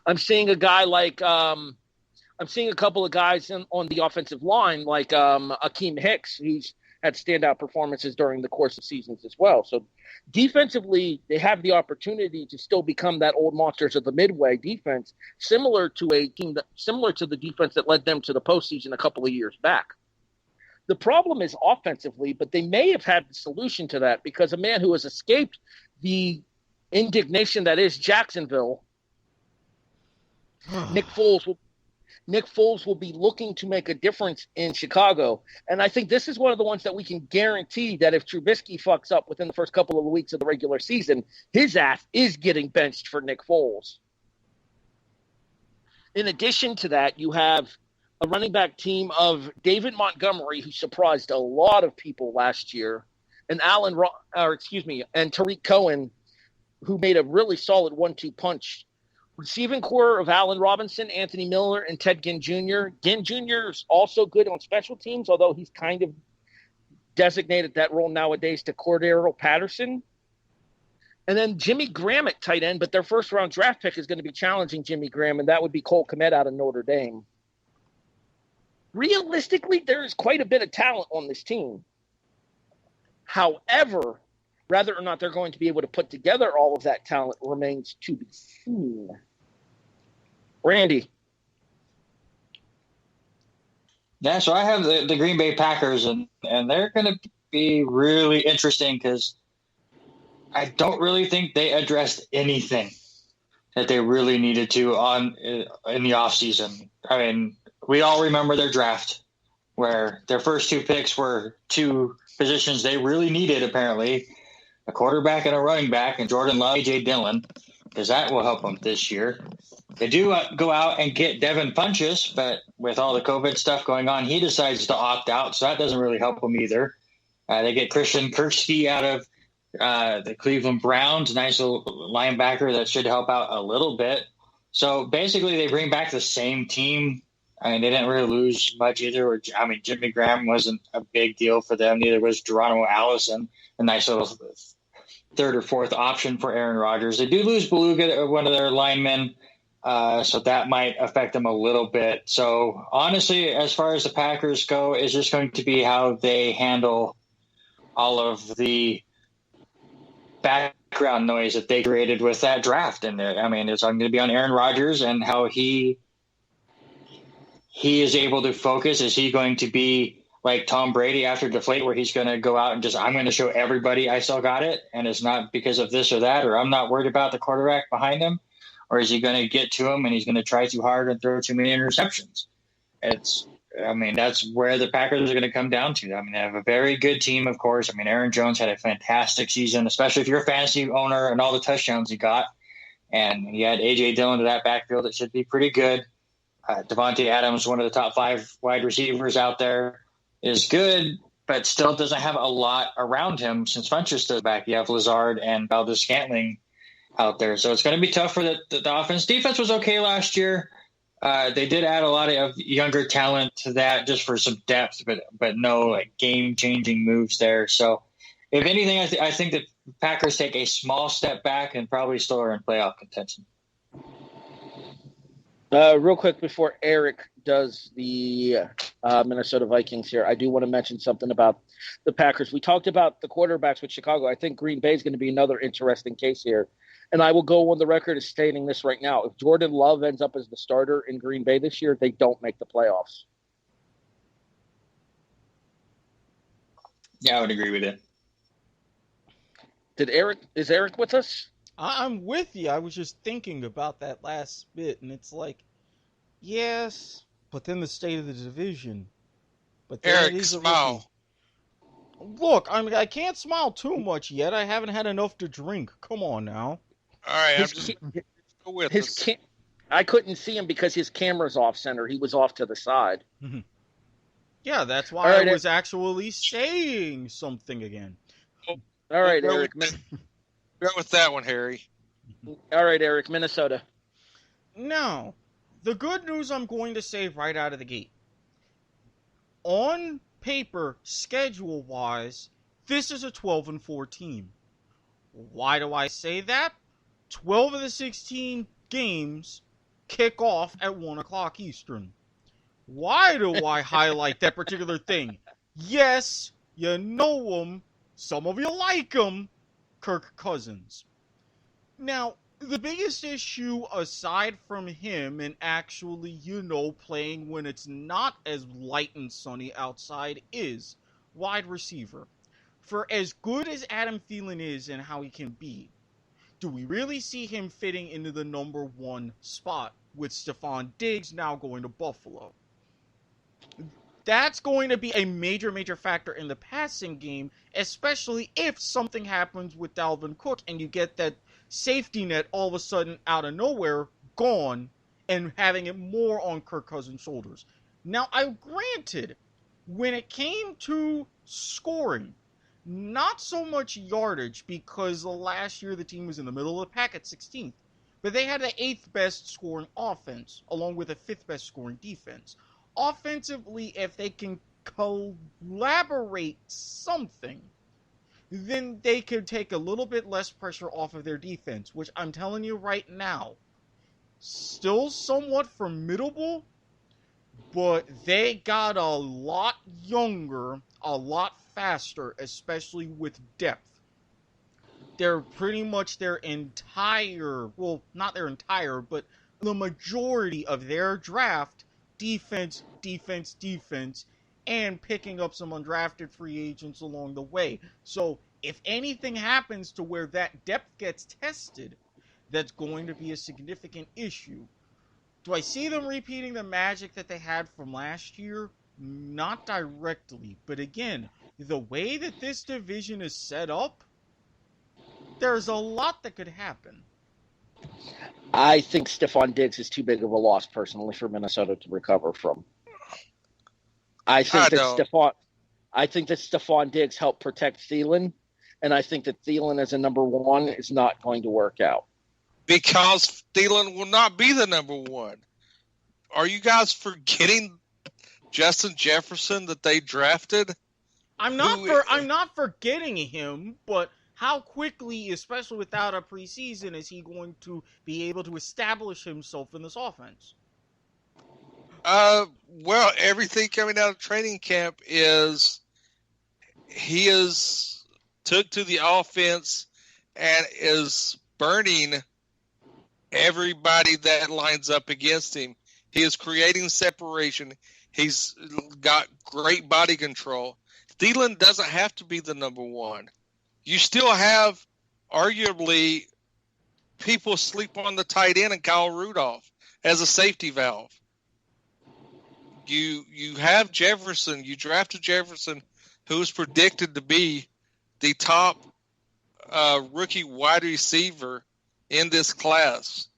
B: I'm seeing a guy like I'm seeing a couple of guys on the offensive line like Akeem Hicks, who's had standout performances during the course of seasons as well. So defensively, they have the opportunity to still become that old monsters of the Midway defense, similar to the defense that led them to the postseason a couple of years back. The problem is offensively, but they may have had the solution to that because a man who has escaped the indignation that is Jacksonville, Nick Foles will be looking to make a difference in Chicago. And I think this is one of the ones that we can guarantee that if Trubisky fucks up within the first couple of weeks of the regular season, his ass is getting benched for Nick Foles. In addition to that, you have a running back team of David Montgomery, who surprised a lot of people last year, and Tariq Cohen, who made a really solid 1-2 punch. Receiving core of Allen Robinson, Anthony Miller, and Ted Ginn Jr. Ginn Jr. is also good on special teams, although he's kind of designated that role nowadays to Cordero Patterson. And then Jimmy Graham at tight end, but their first-round draft pick is going to be challenging Jimmy Graham, and that would be Cole Kmet out of Notre Dame. Realistically, there is quite a bit of talent on this team. However, whether or not they're going to be able to put together all of that talent remains to be seen. Randy.
E: Yeah, so I have the Green Bay Packers, and they're going to be really interesting because I don't really think they addressed anything that they really needed to in the offseason. I mean, we all remember their draft where their first two picks were two positions they really needed, apparently, a quarterback and a running back, and Jordan Love, A.J. Dillon, because that will help them this year. They do go out and get Devin Funchess, but with all the COVID stuff going on, he decides to opt out, so that doesn't really help them either. They get Christian Kirksey out of the Cleveland Browns, nice little linebacker that should help out a little bit. So basically they bring back the same team. I mean, they didn't really lose much either. I mean, Jimmy Graham wasn't a big deal for them. Neither was Geronimo Allison, a nice little third or fourth option for Aaron Rodgers. They do lose Beluga, one of their linemen, so that might affect them a little bit. So honestly, as far as the Packers go, it's just going to be how they handle all of the background noise that they created with that draft. And I mean, it's going to be on Aaron Rodgers and how he is able to focus. Is he going to be like Tom Brady after Deflate, where he's going to go out and just, I'm going to show everybody I still got it, and it's not because of this or that, or I'm not worried about the quarterback behind him? Or is he going to get to him and he's going to try too hard and throw too many interceptions? That's where the Packers are going to come down to. I mean, they have a very good team, of course. I mean, Aaron Jones had a fantastic season, especially if you're a fantasy owner, and all the touchdowns he got. And he had A.J. Dillon to that backfield. It should be pretty good. Devontae Adams, one of the top 5 wide receivers out there, is good, but still doesn't have a lot around him since Funchess stood back. You have Lazard and Valdez-Scantling out there. So it's going to be tough for the offense. Defense was okay last year. They did add a lot of younger talent to that just for some depth, but no like game-changing moves there. So if anything, I think that Packers take a small step back and probably still are in playoff contention.
B: Real quick before Erik does the Minnesota Vikings here, I do want to mention something about the Packers. We talked about the quarterbacks with Chicago. I think Green Bay is going to be another interesting case here. And I will go on the record as stating this right now. If Jordan Love ends up as the starter in Green Bay this year, they don't make the playoffs.
E: Yeah, I would agree with you.
B: Is Erik with us?
C: I'm with you. I was just thinking about that last bit, and it's like, yes, but then the state of the division. But then
D: Erik, smile.
C: Look, I can't smile too much yet. I haven't had enough to drink. Come on now.
D: All right, I'm just go with us.
B: I couldn't see him because his camera's off center. He was off to the side.
C: Yeah, that's why I was actually saying something again.
B: All right, Erik.
D: Go with that one, Harry.
B: All right, Erik, Minnesota.
C: Now, the good news I'm going to say right out of the gate. On paper, schedule-wise, this is a 12-4 team. Why do I say that? 12 of the 16 games kick off at 1 o'clock Eastern. Why do I highlight that particular thing? Yes, you know him. Some of you like him. Kirk Cousins. Now, the biggest issue aside from him and actually, playing when it's not as light and sunny outside is wide receiver. For as good as Adam Thielen is and how he can be, do we really see him fitting into the number 1 spot with Stephon Diggs now going to Buffalo? That's going to be a major, major factor in the passing game, especially if something happens with Dalvin Cook and you get that safety net all of a sudden out of nowhere gone and having it more on Kirk Cousins' shoulders. Now, granted, when it came to scoring, not so much yardage because last year the team was in the middle of the pack at 16th, but they had the 8th best scoring offense along with the 5th best scoring defense. Offensively, if they can collaborate something, then they could take a little bit less pressure off of their defense, which I'm telling you right now, still somewhat formidable, but they got a lot younger, a lot faster, especially with depth. They're pretty much their entire, well, not their entire, but the majority of their draft defense, and picking up some undrafted free agents along the way. So if anything happens to where that depth gets tested, that's going to be a significant issue. Do I see them repeating the magic that they had from last year? Not directly. But again, the way that this division is set up, there's a lot that could happen.
B: I think Stephon Diggs is too big of a loss, personally, for Minnesota to recover from. I think that Stephon Diggs helped protect Thielen, and I think that Thielen as a number one is not going to work out.
D: Because Thielen will not be the number one. Are you guys forgetting Justin Jefferson that they drafted?
C: I'm not forgetting him, but how quickly, especially without a preseason, is he going to be able to establish himself in this offense?
D: Well, everything coming out of training camp is he is took to the offense and is burning everybody that lines up against him. He is creating separation. He's got great body control. Thielen doesn't have to be the number one. You still have, arguably, people sleep on the tight end and Kyle Rudolph as a safety valve. You have Jefferson. You drafted Jefferson, who is predicted to be the top rookie wide receiver in this class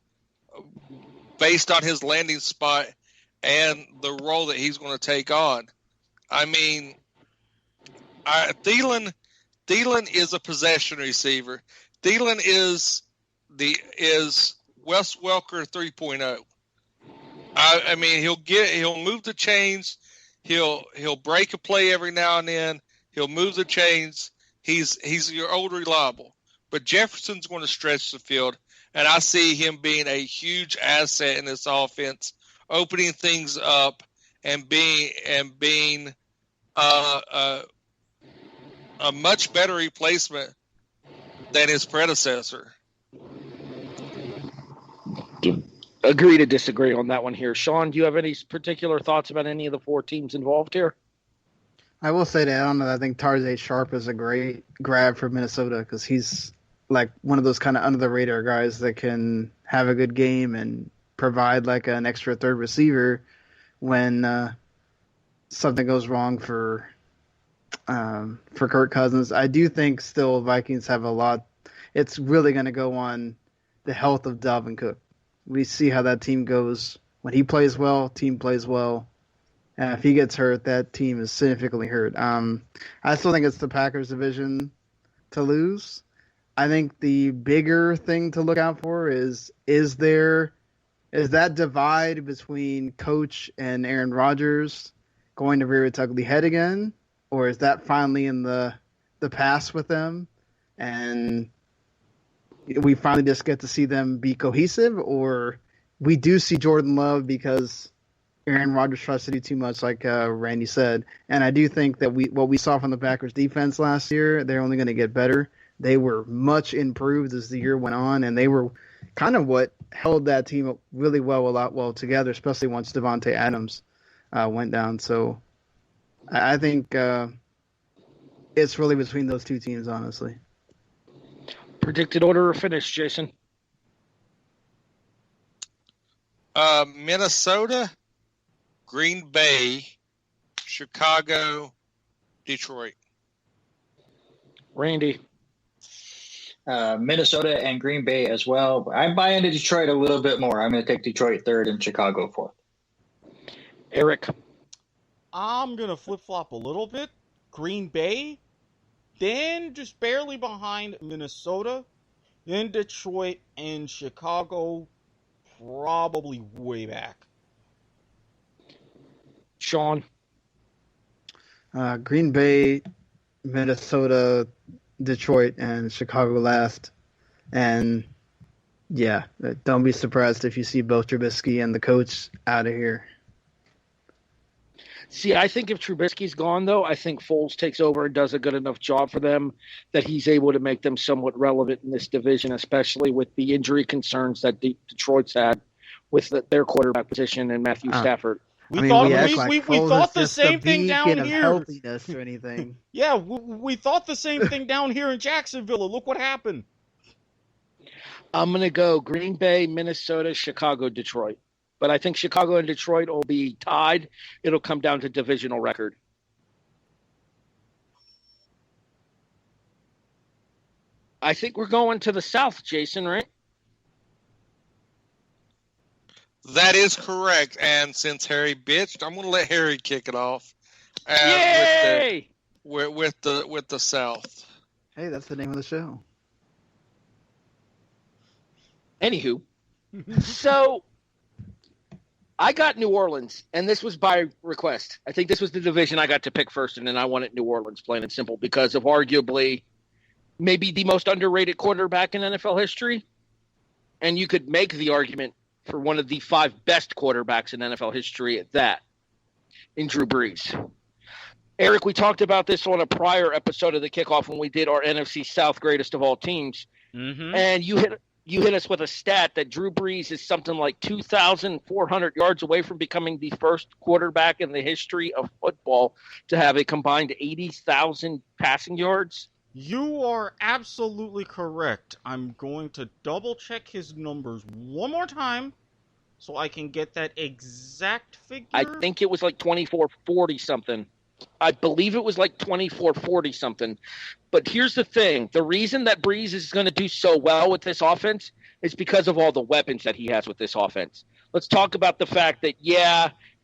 D: based on his landing spot and the role that he's going to take on. I mean, Thielen is a possession receiver. Thielen is Wes Welker 3.0. I mean, he'll move the chains. He'll break a play every now and then. He'll move the chains. He's your old reliable. But Jefferson's going to stretch the field, and I see him being a huge asset in this offense, opening things up and being a much better replacement than his predecessor.
B: Agree to disagree on that one here. Sean, do you have any particular thoughts about any of the four teams involved here?
F: I will say that I think Tarzay Sharp is a great grab for Minnesota because he's like one of those kind of under the radar guys that can have a good game and provide like an extra third receiver when something goes wrong for Kirk Cousins. I do think still Vikings have a lot. It's really going to go on the health of Dalvin Cook. We see how that team goes. When he plays well, team plays well. And if he gets hurt, that team is significantly hurt. I still think it's the Packers division to lose. I think the bigger thing to look out for is that divide between coach and Aaron Rodgers going to rear its ugly head again? Or is that finally in the past with them? And we finally just get to see them be cohesive? Or we do see Jordan Love because Aaron Rodgers tries to do too much, like Randy said. And I do think that what we saw from the Packers defense last year, they're only going to get better. They were much improved as the year went on, and they were kind of what held that team really well together, especially once Devontae Adams went down. So I think it's really between those two teams, honestly.
B: Predicted order or finish, Jason?
D: Minnesota, Green Bay, Chicago, Detroit.
B: Randy?
E: Minnesota and Green Bay as well. I'm buying into Detroit a little bit more. I'm going to take Detroit third and Chicago fourth.
B: Erik?
C: I'm going to flip-flop a little bit. Green Bay, then just barely behind Minnesota, then Detroit and Chicago, probably way back.
B: Sean?
F: Green Bay, Minnesota, Detroit, and Chicago last. And, yeah, don't be surprised if you see both Trubisky and the coach out of here.
B: See, I think if Trubisky's gone, though, I think Foles takes over and does a good enough job for them that he's able to make them somewhat relevant in this division, especially with the injury concerns that Detroit's had with their quarterback position and Matthew Stafford.
C: We thought
F: Foles
C: the
F: is just
C: same thing down
F: of
C: here.
F: Healthiness or anything.
C: Yeah, we thought the same thing down here in Jacksonville. Look what happened.
B: I'm going to go Green Bay, Minnesota, Chicago, Detroit. But I think Chicago and Detroit will be tied. It'll come down to divisional record. I think we're going to the South, Jason, right?
D: That is correct. And since Harry bitched, I'm going to let Harry kick it off.
B: Yay!
D: With the South.
F: Hey, that's the name of the show.
B: Anywho, so I got New Orleans, and this was by request. I think this was the division I got to pick first, and then I wanted New Orleans, plain and simple, because of arguably maybe the most underrated quarterback in NFL history. And you could make the argument for one of the 5 best quarterbacks in NFL history at that, in Drew Brees. Erik, we talked about this on a prior episode of the Kickoff when we did our NFC South greatest of all teams.
C: Mm-hmm.
B: And you hit us with a stat that Drew Brees is something like 2,400 yards away from becoming the first quarterback in the history of football to have a combined 80,000 passing yards.
C: You are absolutely correct. I'm going to double check his numbers one more time so I can get that exact figure.
B: I think it was like 2440 something. I believe it was like 2440 something. But here's the thing. The reason that Brees is going to do so well with this offense is because of all the weapons that he has with this offense. Let's talk about the fact that,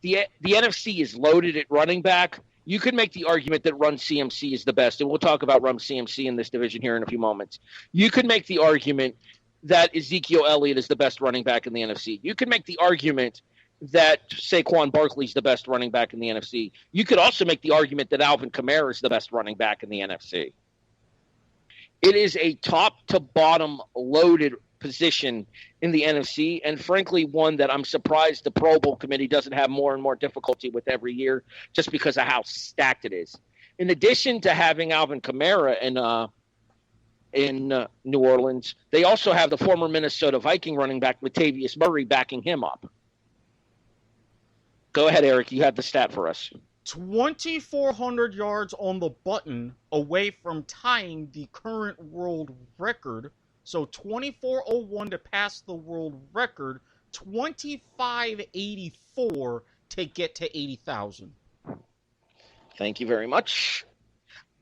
B: the NFC is loaded at running back. You could make the argument that Run CMC is the best, and we'll talk about Run CMC in this division here in a few moments. You could make the argument that Ezekiel Elliott is the best running back in the NFC. You could make the argument that Saquon Barkley is the best running back in the NFC. You could also make the argument that Alvin Kamara is the best running back in the NFC. It is a top-to-bottom loaded position in the NFC, and frankly, one that I'm surprised the Pro Bowl committee doesn't have more and more difficulty with every year just because of how stacked it is. In addition to having Alvin Kamara in New Orleans, they also have the former Minnesota Viking running back Latavius Murray backing him up. Go ahead, Erik. You have the stat for us.
C: 2,400 yards on the button away from tying the current world record. So 24:01 to pass the world record, 25:84 to get to 80,000.
B: Thank you very much.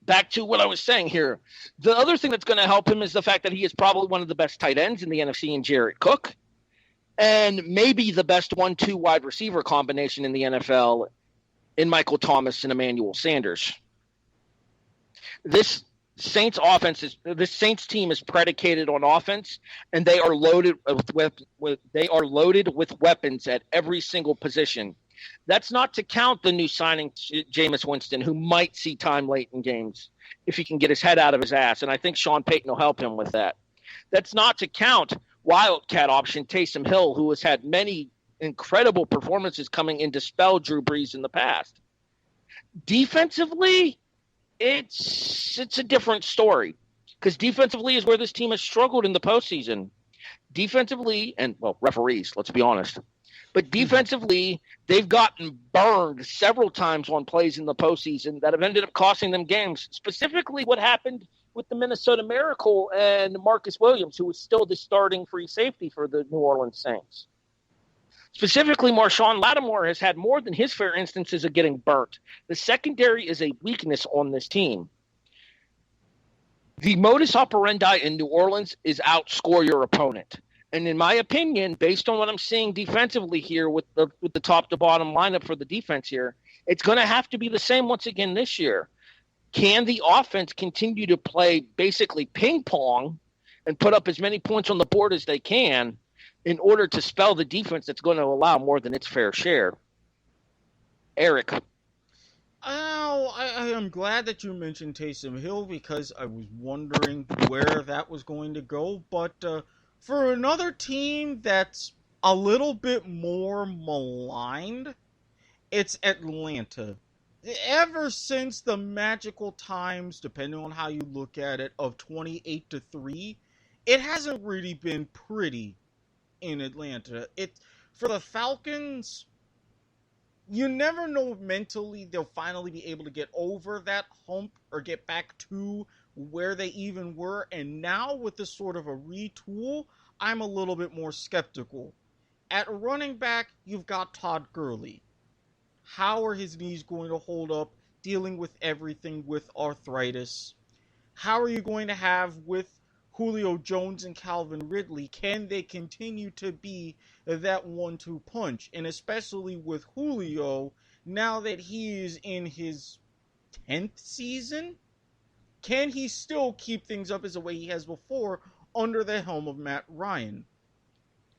B: Back to what I was saying here. The other thing that's going to help him is the fact that he is probably one of the best tight ends in the NFC in Jared Cook, and maybe the best 1-2 wide receiver combination in the NFL in Michael Thomas and Emmanuel Sanders. This Saints team is predicated on offense, and they are loaded with weapons at every single position. That's not to count the new signing, Jameis Winston, who might see time late in games if he can get his head out of his ass, and I think Sean Payton will help him with that. That's not to count wildcat option Taysom Hill, who has had many incredible performances coming in to spell Drew Brees in the past. Defensively, it's a different story, because defensively is where this team has struggled in the postseason. Defensively, and, well, referees, let's be honest. But defensively, they've gotten burned several times on plays in the postseason that have ended up costing them games. Specifically what happened with the Minnesota Miracle and Marcus Williams, who was still the starting free safety for the New Orleans Saints. Specifically, Marshawn Lattimore has had more than his fair instances of getting burnt. The secondary is a weakness on this team. The modus operandi in New Orleans is outscore your opponent. And in my opinion, based on what I'm seeing defensively here with the top to bottom lineup for the defense here, it's going to have to be the same once again this year. Can the offense continue to play basically ping pong and put up as many points on the board as they can in order to spell the defense that's going to allow more than its fair share? Erik.
C: Oh, I am glad that you mentioned Taysom Hill, because I was wondering where that was going to go. But for another team that's a little bit more maligned, it's Atlanta. Ever since the magical times, depending on how you look at it, of 28-3, it hasn't really been pretty in Atlanta. For the Falcons, you never know if mentally they'll finally be able to get over that hump or get back to where they even were. And now with this sort of a retool, I'm a little bit more skeptical. At running back, you've got Todd Gurley. How are his knees going to hold up dealing with everything with arthritis? How are you going to have with Julio Jones and Calvin Ridley? Can they continue to be that 1-2 punch? And especially with Julio, now that he is in his 10th season, can he still keep things up as the way he has before under the helm of Matt Ryan?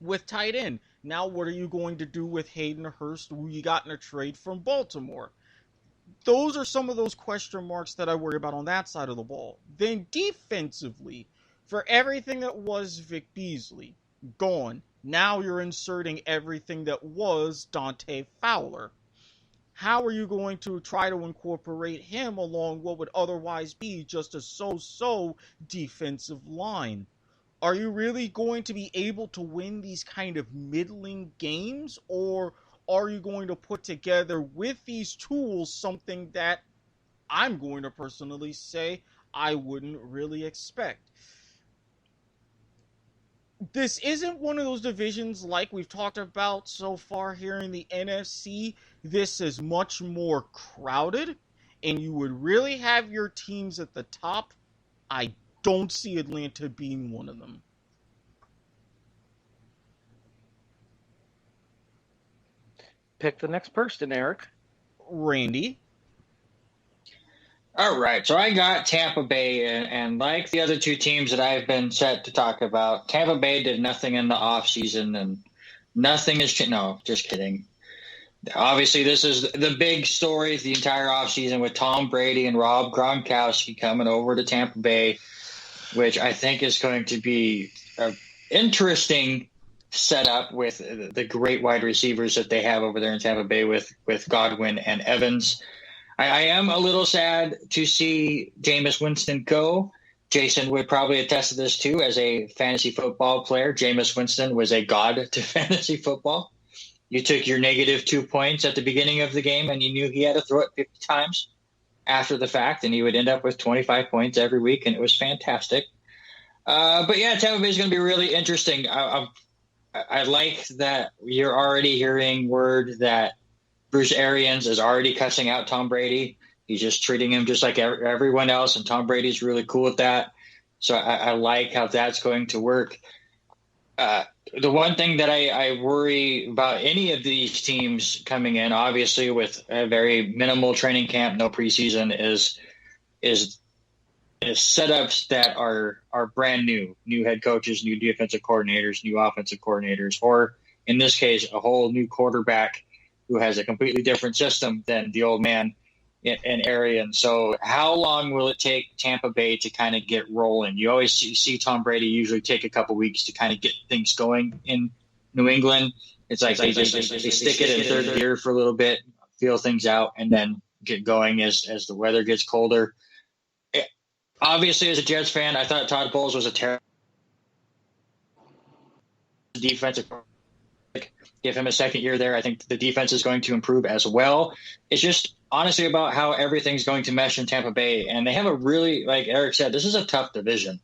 C: With tight end, now what are you going to do with Hayden Hurst, who you got in a trade from Baltimore? Those are some of those question marks that I worry about on that side of the ball. Then defensively, for everything that was Vic Beasley, gone. Now you're inserting everything that was Dante Fowler. How are you going to try to incorporate him along what would otherwise be just a so-so defensive line? Are you really going to be able to win these kind of middling games, or are you going to put together with these tools something that I'm going to personally say I wouldn't really expect? This isn't one of those divisions like we've talked about so far here in the NFC. This is much more crowded, and you would really have your teams at the top. I don't see Atlanta being one of them.
B: Pick the next person, Erik.
C: Randy.
E: All right, so I got Tampa Bay, and like the other two teams that I've been set to talk about, Tampa Bay did nothing in the offseason, and nothing is – no, just kidding. Obviously, this is the big story the entire offseason with Tom Brady and Rob Gronkowski coming over to Tampa Bay, which I think is going to be an interesting setup with the great wide receivers that they have over there in Tampa Bay with Godwin and Evans. I am a little sad to see Jameis Winston go. Jason would probably attest to this too as a fantasy football player. Jameis Winston was a god to fantasy football. You took your -2 points at the beginning of the game and you knew he had to throw it 50 times after the fact, and he would end up with 25 points every week, and it was fantastic. But yeah, Tampa Bay is going to be really interesting. I like that you're already hearing word that Bruce Arians is already cussing out Tom Brady. He's just treating him just like everyone else, and Tom Brady's really cool with that. So I like how that's going to work. The one thing that I worry about any of these teams coming in, obviously with a very minimal training camp, no preseason, is setups that are brand new head coaches, new defensive coordinators, new offensive coordinators, or in this case, a whole new quarterback who has a completely different system than the old man in Arians. So how long will it take Tampa Bay to kind of get rolling? You always see Tom Brady usually take a couple weeks to kind of get things going in New England. It's like they stick it in third gear for a little bit, feel things out, and then get going as the weather gets colder. Obviously, as a Jets fan, I thought Todd Bowles was a terrible defensive. Give him a second year there. I think the defense is going to improve as well. It's just honestly about how everything's going to mesh in Tampa Bay. And they have a really, like Erik said, this is a tough division.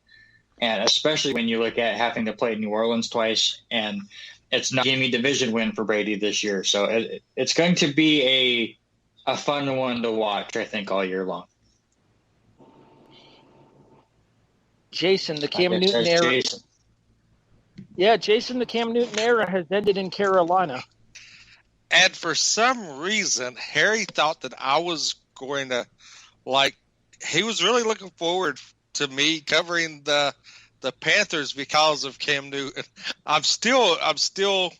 E: And especially when you look at having to play New Orleans twice, and it's not a gimme division win for Brady this year. So it's going to be a fun one to watch, I think, all year long.
B: Jason, the Cam Newton era. Yeah, Jason, the Cam Newton era has ended in Carolina.
D: And for some reason, Harry thought that I was going to, he was really looking forward to me covering the Panthers because of Cam Newton. I'm still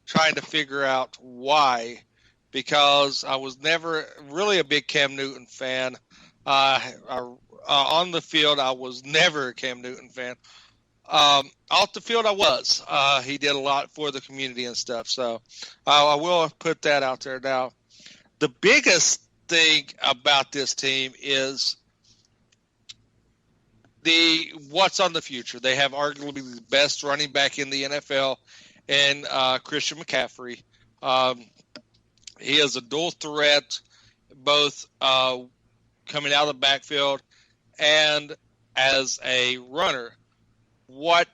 D: trying to figure out why, because I was never really a big Cam Newton fan. On the field, I was never a Cam Newton fan. Off the field, I was. He did a lot for the community and stuff. So I will put that out there. Now, the biggest thing about this team is what's on the future. They have arguably the best running back in the NFL, and Christian McCaffrey. He is a dual threat, both coming out of the backfield and as a runner. What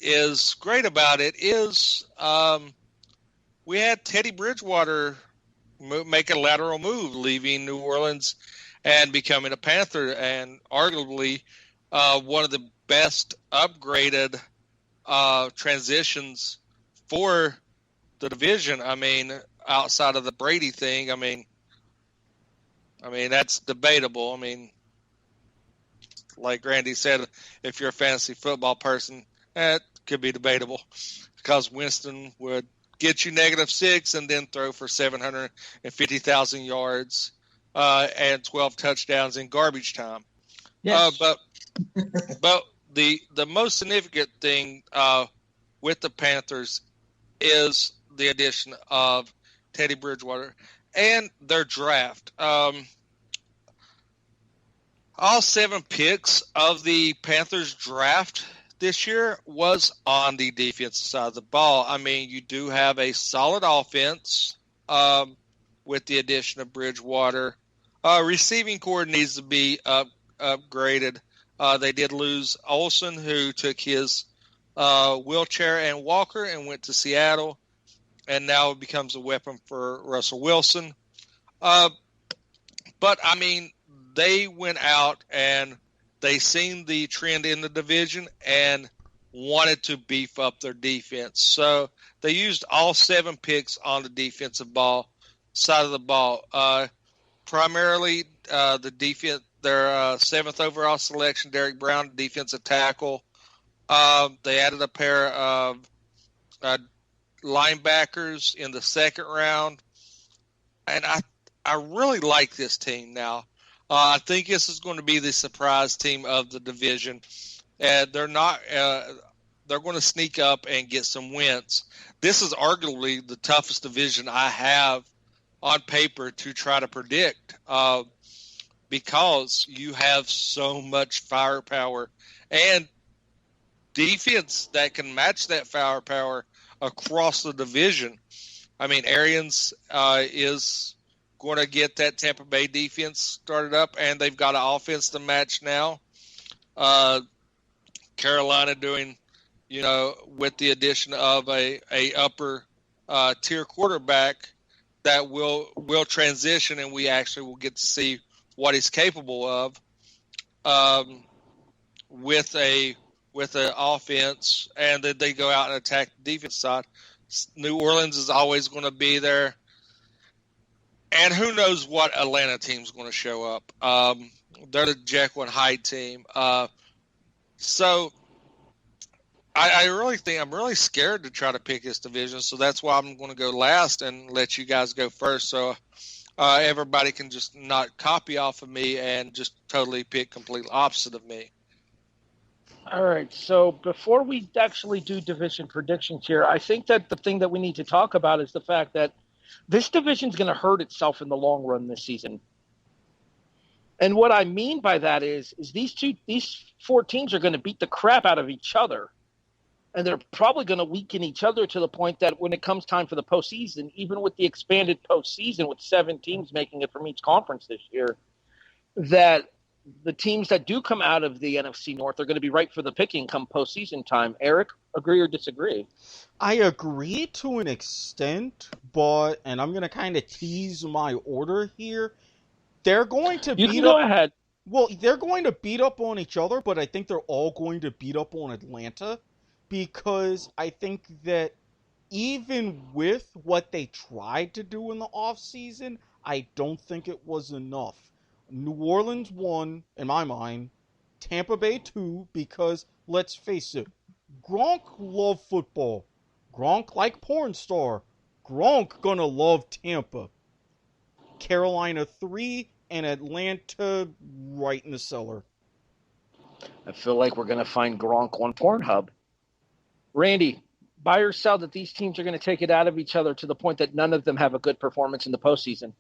D: is great about it is we had Teddy Bridgewater make a lateral move, leaving New Orleans and becoming a Panther, and arguably one of the best upgraded transitions for the division. I mean, outside of the Brady thing, I mean that's debatable. I mean, like Randy said, if you're a fantasy football person, it could be debatable because Winston would get you -6 and then throw for 750,000 yards and 12 touchdowns in garbage time.
E: Yes.
D: But the most significant thing with the Panthers is the addition of Teddy Bridgewater and their draft. All 7 picks of the Panthers draft this year was on the defensive side of the ball. I mean, you do have a solid offense with the addition of Bridgewater. Receiving core needs to be upgraded. They did lose Olsen, who took his wheelchair and walker and went to Seattle, and now it becomes a weapon for Russell Wilson. But, I mean, they went out and they seen the trend in the division and wanted to beef up their defense. So they used all 7 picks on the defensive side of the ball. Primarily the defense, their 7th overall selection, Derrick Brown, defensive tackle. They added a pair of linebackers in the 2nd round. And I really like this team now. I think this is going to be the surprise team of the division. They're not. They're going to sneak up and get some wins. This is arguably the toughest division I have on paper to try to predict because you have so much firepower and defense that can match that firepower across the division. I mean, Arians is going to get that Tampa Bay defense started up, and they've got an offense to match now. Carolina doing, with the addition of a upper tier quarterback that will transition, and we actually will get to see what he's capable of with an offense, and then they go out and attack the defense side. New Orleans is always going to be there. And who knows what Atlanta team's going to show up. They're the Jekyll and Hyde team. So I really think I'm really scared to try to pick this division. So that's why I'm going to go last and let you guys go first. So everybody can just not copy off of me and just totally pick completely opposite of me.
B: All right. So before we actually do division predictions here, I think that the thing that we need to talk about is the fact that this division's going to hurt itself in the long run this season. And what I mean by that is these 4 teams are going to beat the crap out of each other. And they're probably going to weaken each other to the point that when it comes time for the postseason, even with the expanded postseason with 7 teams making it from each conference this year, that the teams that do come out of the NFC North are going to be right for the picking come postseason time. Erik, agree or disagree?
C: I agree to an extent, and I'm going to kind of tease my order here. They're going to
B: You can go ahead.
C: Well, they're going to beat up on each other, but I think they're all going to beat up on Atlanta because I think that even with what they tried to do in the offseason, I don't think it was enough. New Orleans 1, in my mind, Tampa Bay 2, because, let's face it, Gronk love football. Gronk like porn star. Gronk gonna love Tampa. Carolina 3, and Atlanta right in the cellar.
B: I feel like we're going to find Gronk on Pornhub. Randy, buy or sell that these teams are going to take it out of each other to the point that none of them have a good performance in the postseason?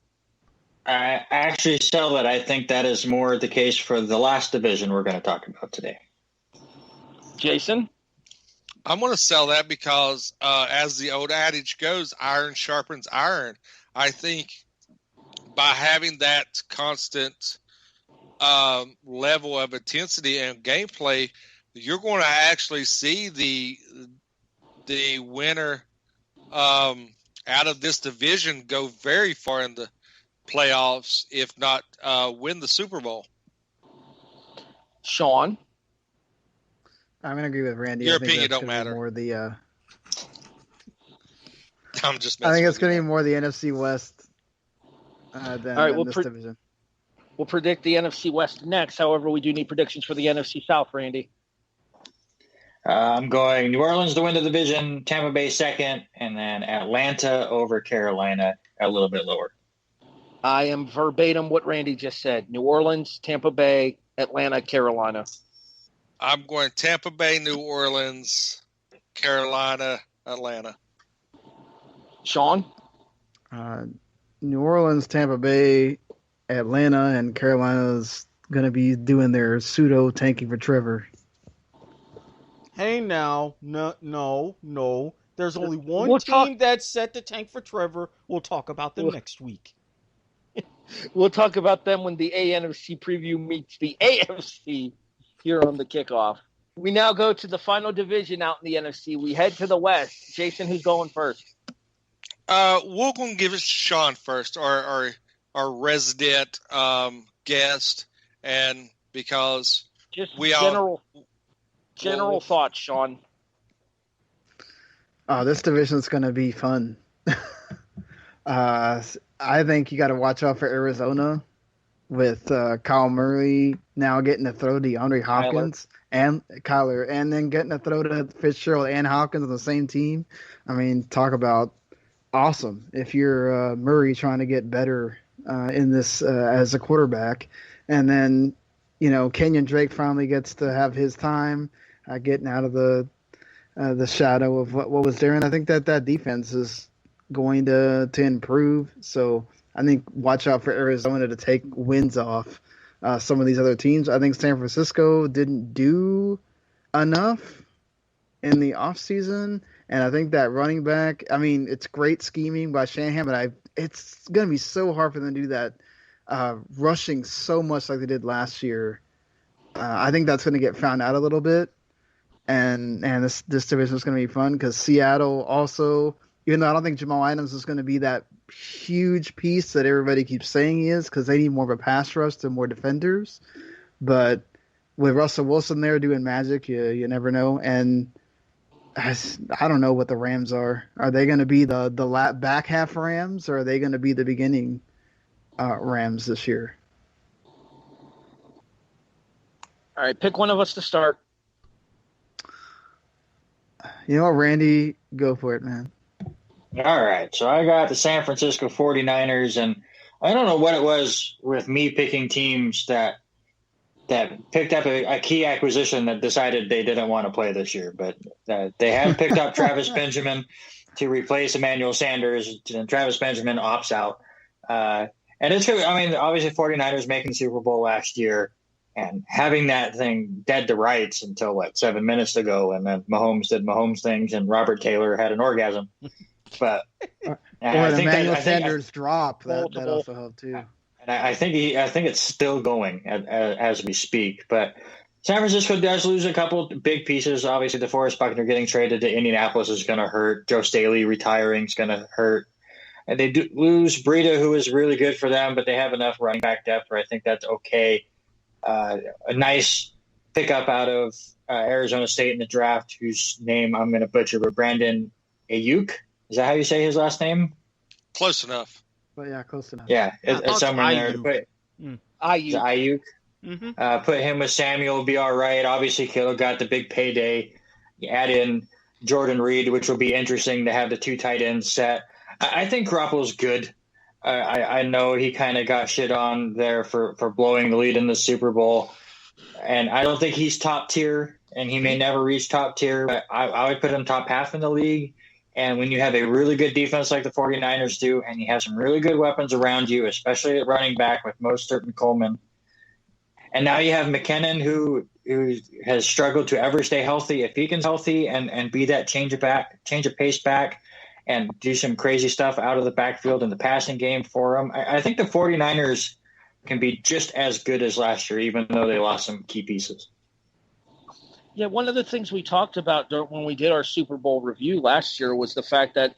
E: I actually sell that. I think that is more the case for the last division we're going to talk about today.
B: Jason?
D: I'm going to sell that because, as the old adage goes, iron sharpens iron. I think by having that constant level of intensity and gameplay, you're going to actually see the winner out of this division go very far in the playoffs, if not win the Super Bowl.
B: Sean?
F: I'm going to agree with Randy.
D: Your opinion don't matter. I'm just
F: I think it's going to be more the NFC West than this division.
B: We'll predict the NFC West next. However, we do need predictions for the NFC South, Randy.
E: I'm going New Orleans to win the division, Tampa Bay second, and then Atlanta over Carolina a little bit lower.
B: I am verbatim what Randy just said. New Orleans, Tampa Bay, Atlanta, Carolina.
D: I'm going Tampa Bay, New Orleans, Carolina, Atlanta.
B: Sean?
F: New Orleans, Tampa Bay, Atlanta, and Carolina's going to be doing their pseudo tanking for Trevor.
C: Hey now, no. There's only one team that's set to tank for Trevor. We'll talk about them next week.
B: We'll talk about them when the NFC preview meets the AFC here on the kickoff. We now go to the final division out in the NFC. We head to the West. Jason, who's going first?
D: We're going to give it to Sean first, our resident guest, and because
B: just
D: we
B: general thoughts, Sean.
F: This division's going to be fun. I think you got to watch out for Arizona with Kyle Murray now getting to throw DeAndre Hopkins and Kyler, and then getting to throw to Fitzgerald and Hopkins on the same team. I mean, talk about awesome if you're Murray trying to get better in this as a quarterback. And then, Kenyon Drake finally gets to have his time getting out of the shadow of what was there. And I think that defense is going to improve. So I think watch out for Arizona to take wins off some of these other teams. I think San Francisco didn't do enough in the offseason. And I think that running back, I mean, it's great scheming by Shanahan, but it's going to be so hard for them to do that, rushing so much like they did last year. I think that's going to get found out a little bit. And this division is going to be fun because Seattle also, even though I don't think Jamal Adams is going to be that huge piece that everybody keeps saying he is, because they need more of a pass rush and more defenders. But with Russell Wilson there doing magic, you never know. And I don't know what the Rams are. Are they going to be the back half Rams, or are they going to be the beginning Rams this year?
B: All right, pick one of us to start.
F: You know what, Randy? Go for it, man.
E: All right, so I got the San Francisco 49ers, and I don't know what it was with me picking teams that picked up a key acquisition that decided they didn't want to play this year. But they have picked up Travis Benjamin to replace Emmanuel Sanders, and Travis Benjamin opts out. And it's – I mean, obviously 49ers making the Super Bowl last year and having that thing dead to rights until, 7 minutes ago, and then Mahomes did Mahomes things and Robert Taylor had an orgasm. But
F: I think Emmanuel Sanders drop that also helped too.
E: And I think it's still going as we speak. But San Francisco does lose a couple big pieces. Obviously, DeForest Buckner getting traded to Indianapolis is going to hurt. Joe Staley retiring is going to hurt. And they do lose Breida, who is really good for them, but they have enough running back depth where I think that's okay. A nice pickup out of Arizona State in the draft, whose name I'm going to butcher, but Brandon Ayuk. Is that how you say his last name?
D: Close enough.
F: But yeah, close enough.
E: Yeah, it's somewhere in there.
B: Ayuk.
E: Mm-hmm. Put him with Samuel, be all right. Obviously, Kittle got the big payday. You add in Jordan Reed, which will be interesting to have the two tight ends set. I think Garoppolo's good. I know he kind of got shit on there for blowing the lead in the Super Bowl. And I don't think he's top tier, and he may never reach top tier. But I would put him top half in the league. And when you have a really good defense like the 49ers do, and you have some really good weapons around you, especially at running back with Mostert and Coleman, and now you have McKinnon who has struggled to ever stay healthy. If he can healthy and be that change of pace back, and do some crazy stuff out of the backfield in the passing game for them. I think the 49ers can be just as good as last year, even though they lost some key pieces.
B: Yeah, one of the things we talked about when we did our Super Bowl review last year was the fact that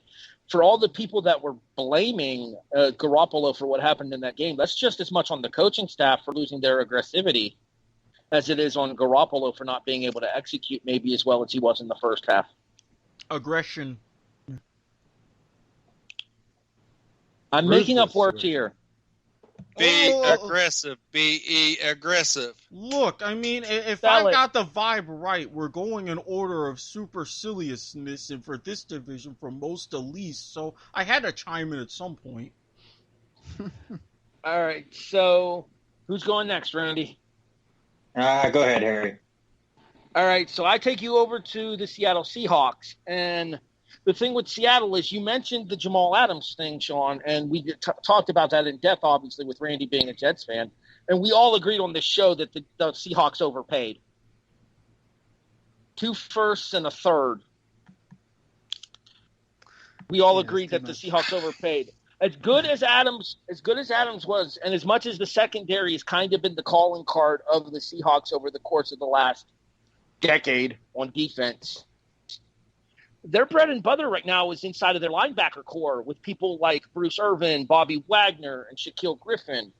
B: for all the people that were blaming Garoppolo for what happened in that game, that's just as much on the coaching staff for losing their aggressivity as it is on Garoppolo for not being able to execute maybe as well as he was in the first half.
C: Aggression.
B: I'm making up words here.
D: Be aggressive. Be aggressive.
C: Look, I mean, if
B: Valid.
C: I got the vibe right, we're going in order of superciliousness and for this division from most to least, so I had to chime in at some point.
B: All right, so who's going next, Randy?
E: Go ahead, Harry.
B: All right, so I take you over to the Seattle Seahawks. And the thing with Seattle is you mentioned the Jamal Adams thing, Sean, and we talked about that in depth, obviously, with Randy being a Jets fan. And we all agreed on this show that the Seahawks overpaid. 2 firsts and a third. We all agreed that the Seahawks overpaid. As good as Adams was, and as much as the secondary has kind of been the calling card of the Seahawks over the course of the last decade on defense, their bread and butter right now is inside of their linebacker core with people like Bruce Irvin, Bobby Wagner, and Shaquille Griffin.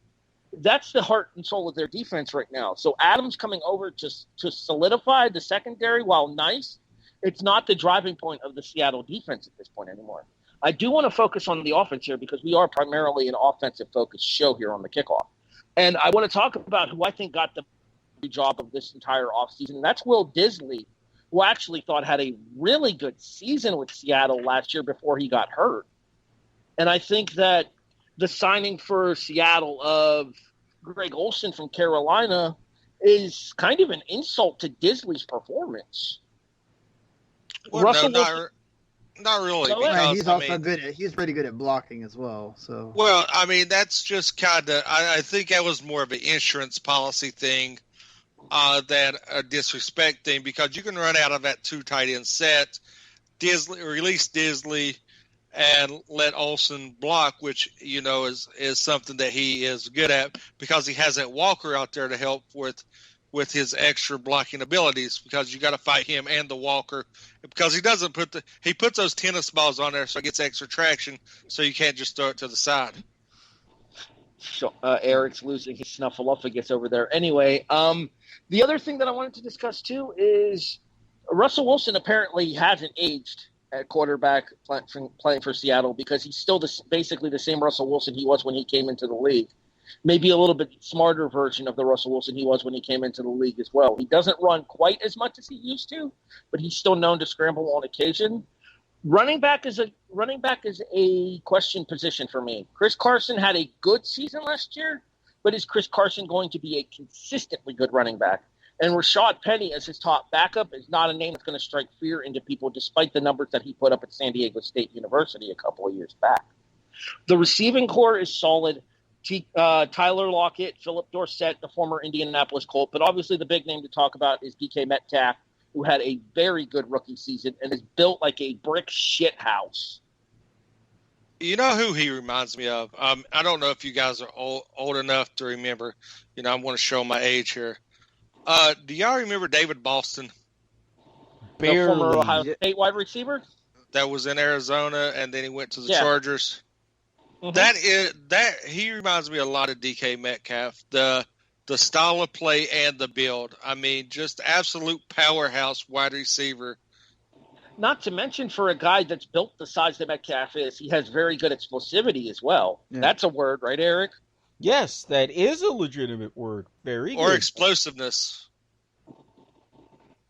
B: That's the heart and soul of their defense right now. So Adams coming over to solidify the secondary, while nice, it's not the driving point of the Seattle defense at this point anymore. I do want to focus on the offense here because we are primarily an offensive-focused show here on the Kickoff. And I want to talk about who I think got the job of this entire offseason, and that's Will Disley, who I actually thought had a really good season with Seattle last year before he got hurt. And I think that the signing for Seattle of Greg Olsen from Carolina is kind of an insult to Disley's performance.
D: Well,
B: Russell
D: no,
B: Wilson,
D: not really.
B: No,
D: Because,
F: he's also good. He's pretty good at blocking as well. So
D: well, I mean, that's just kind of. I think that was more of an insurance policy thing than a disrespect thing, because you can run out of that 2 tight end set, release Disley, and let Olsen block, which is something that he is good at because he has that Walker out there to help with his extra blocking abilities, because you got to fight him and the Walker, because he doesn't he puts those tennis balls on there so it gets extra traction, so you can't just throw it to the side.
B: So, Eric's losing his snuffleupagus over there. Anyway, the other thing that I wanted to discuss too is Russell Wilson apparently hasn't aged at quarterback playing for Seattle, because he's still basically the same Russell Wilson he was when he came into the league. Maybe a little bit smarter version of the Russell Wilson he was when he came into the league as well. He doesn't run quite as much as he used to, but he's still known to scramble on occasion. Running back is a question position for me. Chris Carson had a good season last year, but is Chris Carson going to be a consistently good running back? And Rashad Penny as his top backup is not a name that's going to strike fear into people, despite the numbers that he put up at San Diego State University a couple of years back. The receiving core is solid. Tyler Lockett, Philip Dorsett, the former Indianapolis Colt, but obviously the big name to talk about is DK Metcalf, who had a very good rookie season and is built like a brick shit house.
D: You know who he reminds me of? I don't know if you guys are old enough to remember. I want to show my age here. Do y'all remember David Boston?
B: The former Ohio State wide receiver?
D: That was in Arizona, and then he went to the Chargers.
B: Mm-hmm.
D: He reminds me a lot of DK Metcalf. The style of play and the build. I mean, just absolute powerhouse wide receiver.
B: Not to mention, for a guy that's built the size that Metcalf is, he has very good explosivity as well. Yeah. That's a word, right, Eric?
C: Yes, that is a legitimate word. Very good.
D: Or explosiveness.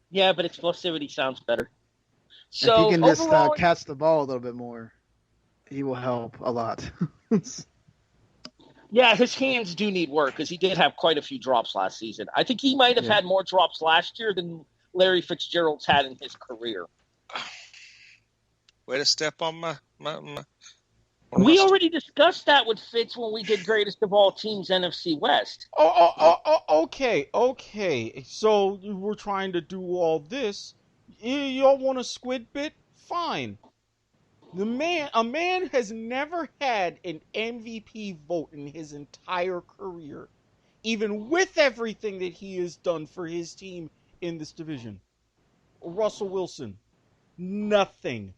B: Yeah, but explosivity sounds better. So
F: if he can just catch the ball a little bit more, he will help a lot.
B: Yeah, his hands do need work, because he did have quite a few drops last season. I think he might have had more drops last year than Larry Fitzgerald's had in his career.
D: Way to step on my
B: we already discussed that with Fitz when we did Greatest of All Teams NFC West.
C: Okay. So we're trying to do all this. Y'all want a squid bit? Fine. A man has never had an MVP vote in his entire career, even with everything that he has done for his team in this division. Russell Wilson, nothing.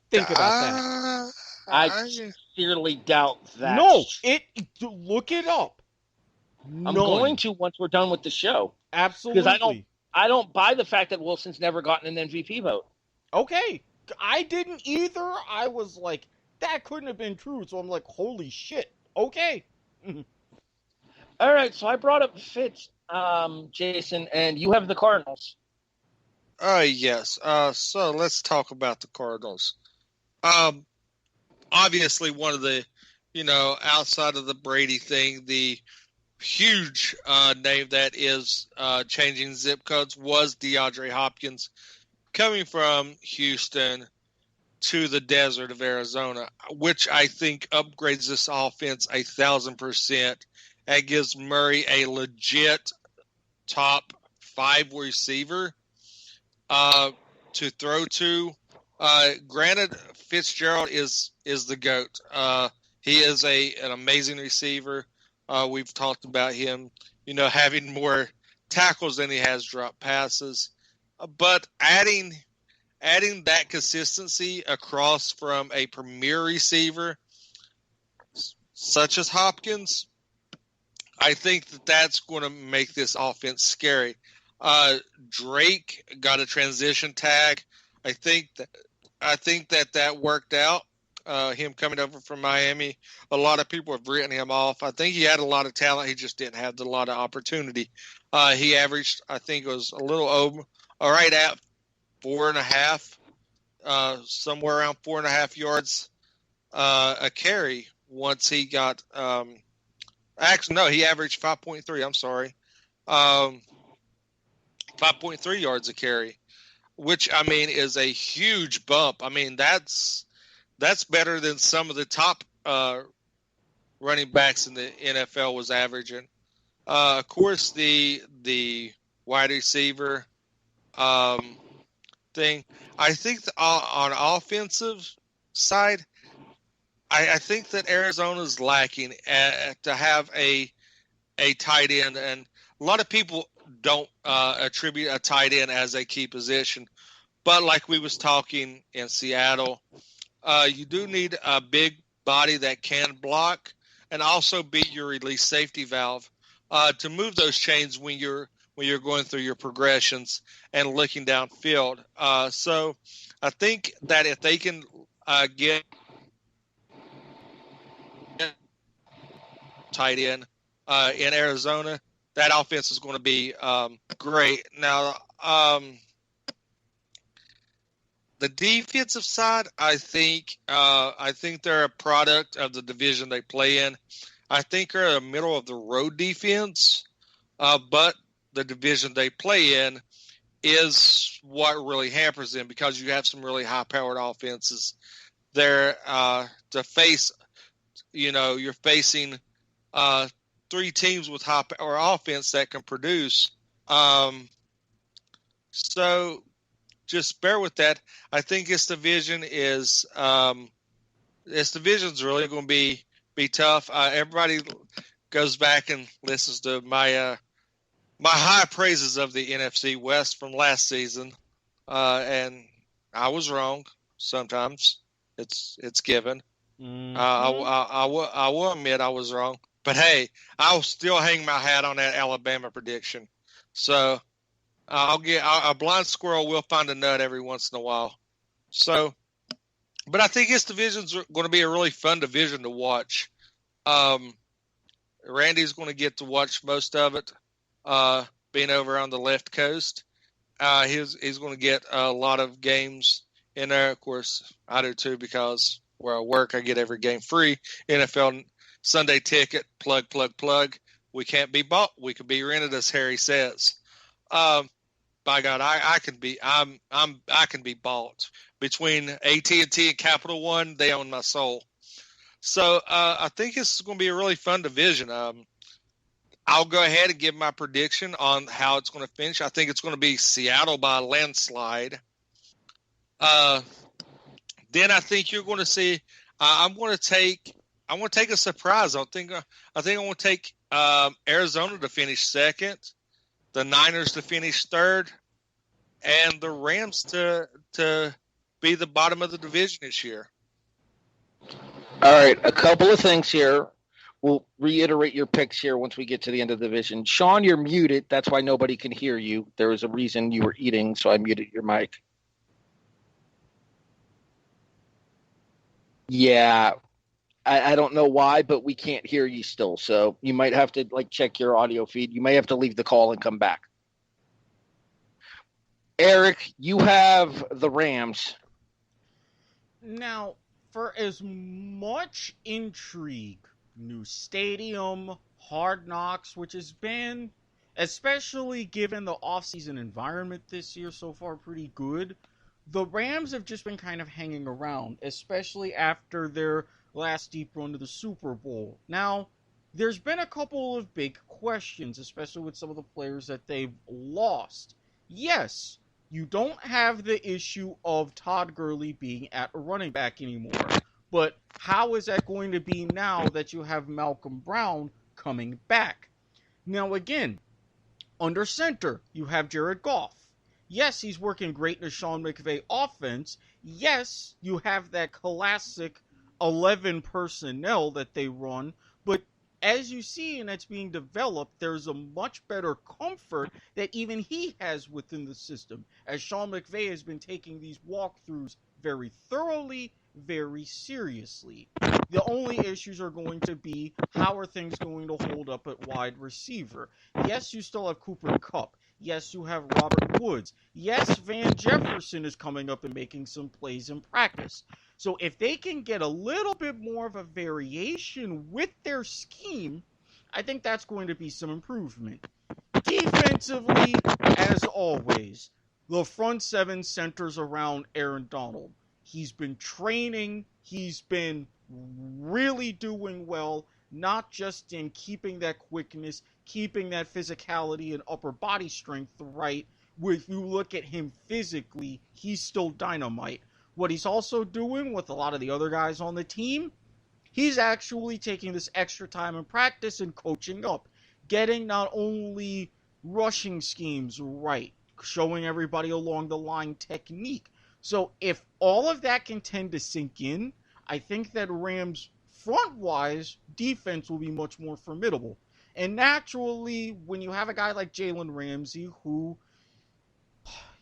C: Think about that.
B: I sincerely doubt that.
C: No, look it up.
B: I'm going to once we're done with the show.
C: Absolutely.
B: Because I don't buy the fact that Wilson's never gotten an MVP vote.
C: Okay. I didn't either. I was like, that couldn't have been true. So I'm like, holy shit. Okay.
B: All right. So I brought up Fitz, Jason, and you have the Cardinals.
D: Yes. So let's talk about the Cardinals. Obviously one of the, outside of the Brady thing, the huge name that is changing zip codes was DeAndre Hopkins, coming from Houston to the desert of Arizona, which I think upgrades this offense 1,000% and gives Murray a legit top 5 receiver to throw to. Granted, Fitzgerald is the GOAT. He is an amazing receiver. We've talked about him, having more tackles than he has drop passes. But adding that consistency across from a premier receiver such as Hopkins, I think that's going to make this offense scary. Drake got a transition tag. I think that worked out. Him coming over from Miami, a lot of people have written him off. I think he had a lot of talent. He just didn't have a lot of opportunity. He averaged, I think it was a little over, right at 4.5, somewhere around 4.5 yards a carry once he got actually, no, he averaged 5.3. I'm sorry. 5.3 yards a carry, which, I mean, is a huge bump. I mean, that's better than some of the top running backs in the NFL was averaging. Of course, the wide receiver thing. I think on offensive side, I think that Arizona's lacking to have a tight end, and a lot of people don't attribute a tight end as a key position. But like we was talking in Seattle, you do need a big body that can block and also be your release safety valve to move those chains when you're going through your progressions and looking downfield. So I think that if they can get tight end in Arizona, that offense is going to be great. Now, the defensive side, I think they're a product of the division they play in. I think they're a middle of the road defense, but the division they play in is what really hampers them because you have some really high-powered offenses there to face. You're facing 3 teams with high-power offense that can produce. So just bear with that. I think this division is really going to be tough. Everybody goes back and listens to my high praises of the NFC West from last season, and I was wrong. Sometimes it's given. Mm-hmm. I will admit I was wrong, but hey, I'll still hang my hat on that Alabama prediction. So a blind squirrel will find a nut every once in a while. So, but I think this division's going to be a really fun division to watch. Randy's going to get to watch most of it, being over on the left coast. He's going to get a lot of games in there. Of course, I do too, because where I work, I get every game free. NFL Sunday ticket, plug. We can't be bought. We can be rented, as Harry says. By God, I can be bought. Between AT&T and Capital One, they own my soul. So I think this is going to be a really fun division. I'll go ahead and give my prediction on how it's going to finish. I think it's going to be Seattle by a landslide. then I think you're going to see. I'm going to take a surprise. I think I want to take Arizona to finish second, the Niners to finish third, and the Rams to be the bottom of the division this year.
B: All right, a couple of things here. We'll reiterate your picks here once we get to the end of the division. Sean, you're muted. That's why nobody can hear you. There was a reason you were eating, so I muted your mic. Yeah, I don't know why, but we can't hear you still. So you might have to check your audio feed. You may have to leave the call and come back. Erik, you have the Rams.
C: Now, for as much intrigue, new stadium, Hard Knocks, which has been, especially given the offseason environment this year so far, pretty good, the Rams have just been kind of hanging around, especially after their last deep run to the Super Bowl. Now, there's been a couple of big questions, especially with some of the players that they've lost. Yes, you don't have the issue of Todd Gurley being at a running back anymore. But how is that going to be now that you have Malcolm Brown coming back? Now again, under center, you have Jared Goff. Yes, he's working great in a Sean McVay offense. Yes, you have that classic 11 personnel that they run. But as you see, and it's being developed, there's a much better comfort that even he has within the system, as Sean McVay has been taking these walkthroughs very thoroughly, very seriously. The only issues are going to be, how are things going to hold up at wide receiver? Yes, you still have Cooper Kupp. Yes, you have Robert Woods. Yes, Van Jefferson is coming up and making some plays in practice. So if they can get a little bit more of a variation with their scheme, I think that's going to be some improvement. Defensively, as always, the front seven centers around Aaron Donald. He's been training. He's been really doing well, not just in keeping that quickness, keeping that physicality and upper body strength right. If you look at him physically, he's still dynamite. What he's also doing with a lot of the other guys on the team, he's actually taking this extra time in practice and coaching up, getting not only rushing schemes right, showing everybody along the line technique. So if all of that can tend to sink in, I think that Rams front-wise defense will be much more formidable. And naturally, when you have a guy like Jalen Ramsey who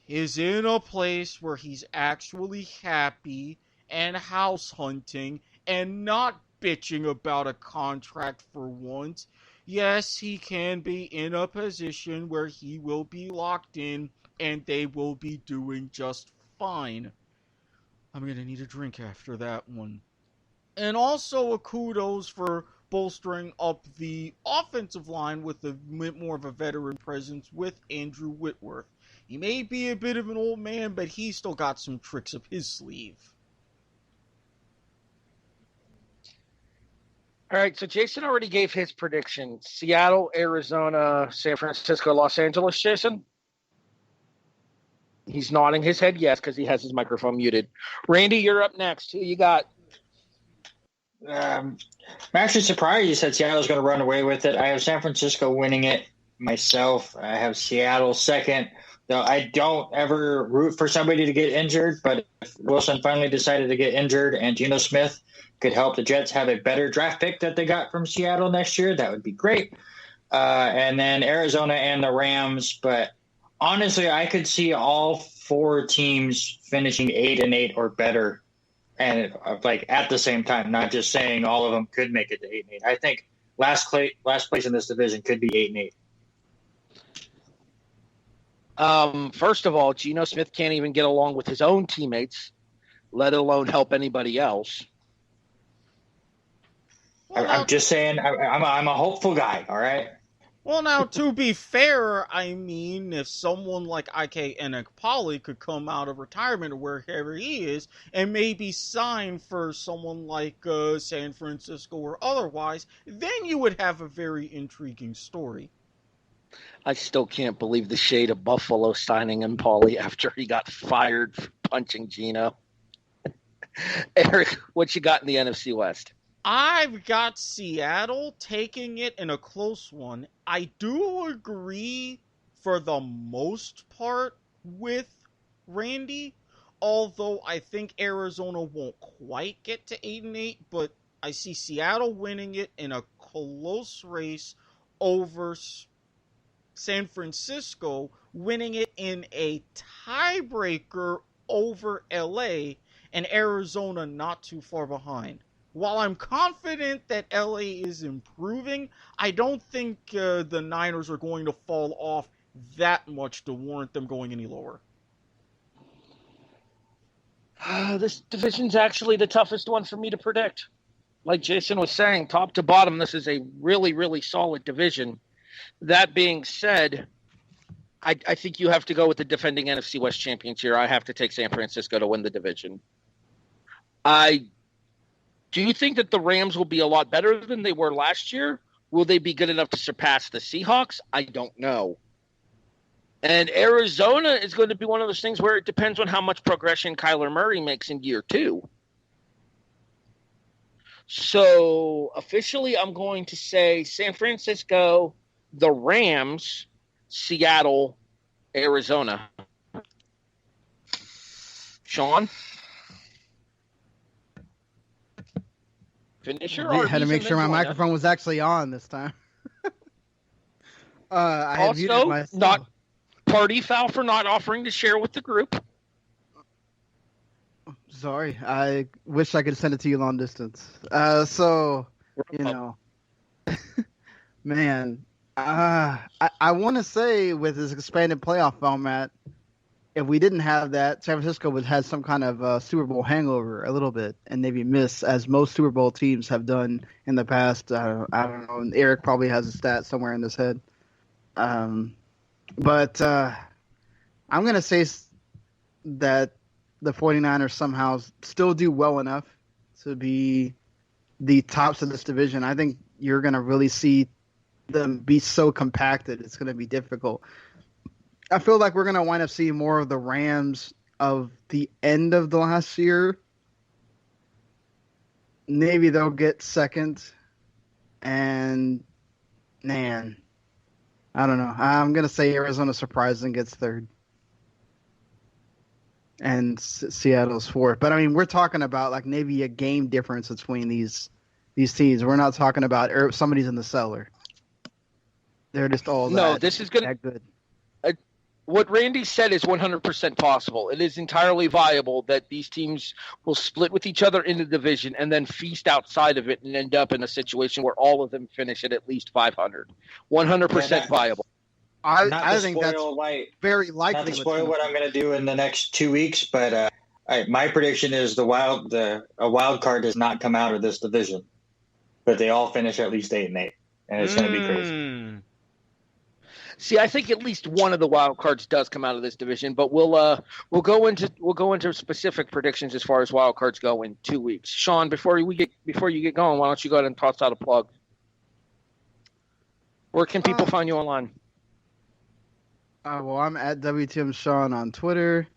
C: is in a place where he's actually happy and house hunting and not bitching about a contract for once, yes, he can be in a position where he will be locked in and they will be doing just fine. I'm going to need a drink after that one. And also a kudos for bolstering up the offensive line with a bit more of a veteran presence with Andrew Whitworth. He may be a bit of an old man, but he's still got some tricks up his sleeve.
B: All right, so Jason already gave his prediction. Seattle, Arizona, San Francisco, Los Angeles, Jason? He's nodding his head yes because he has his microphone muted. Randy, you're up next. Who you got?
E: I'm actually surprised you said Seattle's going to run away with it. I have San Francisco winning it myself. I have Seattle second. Though I don't ever root for somebody to get injured, but if Wilson finally decided to get injured and Geno Smith could help the Jets have a better draft pick that they got from Seattle next year, that would be great. And then Arizona and the Rams. But honestly, I could see all four teams finishing 8-8 or better, and at the same time, not just saying all of them could make it to 8-8. I think last place in this division could be 8-8.
B: First of all, Geno Smith can't even get along with his own teammates, let alone help anybody else.
E: I'm just saying, I'm a hopeful guy, all right?
C: Well, now, to be fair, I mean, if someone like Ike Enemkpali could come out of retirement or wherever he is and maybe sign for someone like San Francisco or otherwise, then you would have a very intriguing story.
B: I still can't believe the shade of Buffalo signing Paulie after he got fired for punching Geno. Erik, what you got in the NFC West?
C: I've got Seattle taking it in a close one. I do agree for the most part with Randy, although I think Arizona won't quite get to 8-8, but I see Seattle winning it in a close race over San Francisco, winning it in a tiebreaker over LA, and Arizona not too far behind. While I'm confident that LA is improving, I don't think the Niners are going to fall off that much to warrant them going any lower.
B: This division's actually the toughest one for me to predict. Like Jason was saying, top to bottom, this is a really, really solid division. That being said, I think you have to go with the defending NFC West champions here. I have to take San Francisco to win the division. Do you think that the Rams will be a lot better than they were last year? Will they be good enough to surpass the Seahawks? I don't know. And Arizona is going to be one of those things where it depends on how much progression Kyler Murray makes in year 2. So officially, I'm going to say San Francisco, the Rams, Seattle, Arizona. Sean? Finisher?
F: I had to make sure my microphone was actually on this time. I had muted myself.
B: Not party foul for not offering to share with the group.
F: Sorry, I wish I could send it to you long distance. Man, I want to say with this expanded playoff format, if we didn't have that, San Francisco would have some kind of Super Bowl hangover a little bit and maybe miss, as most Super Bowl teams have done in the past. I don't know. And Erik probably has a stat somewhere in his head. But I'm going to say that the 49ers somehow still do well enough to be the tops of this division. I think you're going to really see them be so compacted. It's going to be difficult. I feel like we're going to wind up seeing more of the Rams of the end of the last year. Maybe they'll get second. And, man, I don't know. I'm going to say Arizona surprises and gets third. And Seattle's fourth. But, I mean, we're talking about like maybe a game difference between these teams. We're not talking about somebody's in the cellar. They're just all that good.
B: What Randy said is 100% possible. It is entirely viable that these teams will split with each other in the division and then feast outside of it and end up in a situation where all of them finish at least 500. 100% viable.
F: I think that's very likely.
E: Not to spoil what I'm going to do in the next 2 weeks, but my prediction is a wild card does not come out of this division, but they all finish at least 8-8, and it's going to be crazy.
B: See, I think at least one of the wild cards does come out of this division, but we'll go into specific predictions as far as wild cards go in 2 weeks. Sean, before you get going, why don't you go ahead and toss out a plug? Where can people find you online?
F: Well, I'm at W2M Sean on Twitter.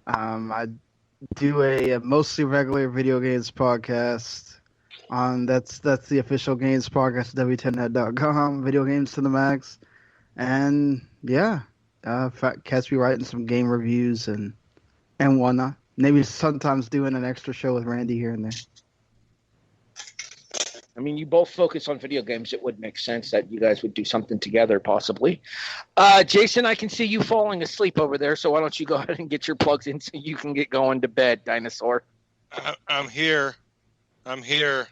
F: I do a mostly regular video games podcast. That's the official games podcast at W2Mnet.com. Video games to the max. And yeah, catch me writing some game reviews and whatnot. Maybe sometimes doing an extra show with Randy here and there.
B: I mean, you both focus on video games. It would make sense that you guys would do something together, possibly. Jason, I can see you falling asleep over there, so why don't you go ahead and get your plugs in so you can get going to bed, dinosaur?
D: I'm here. You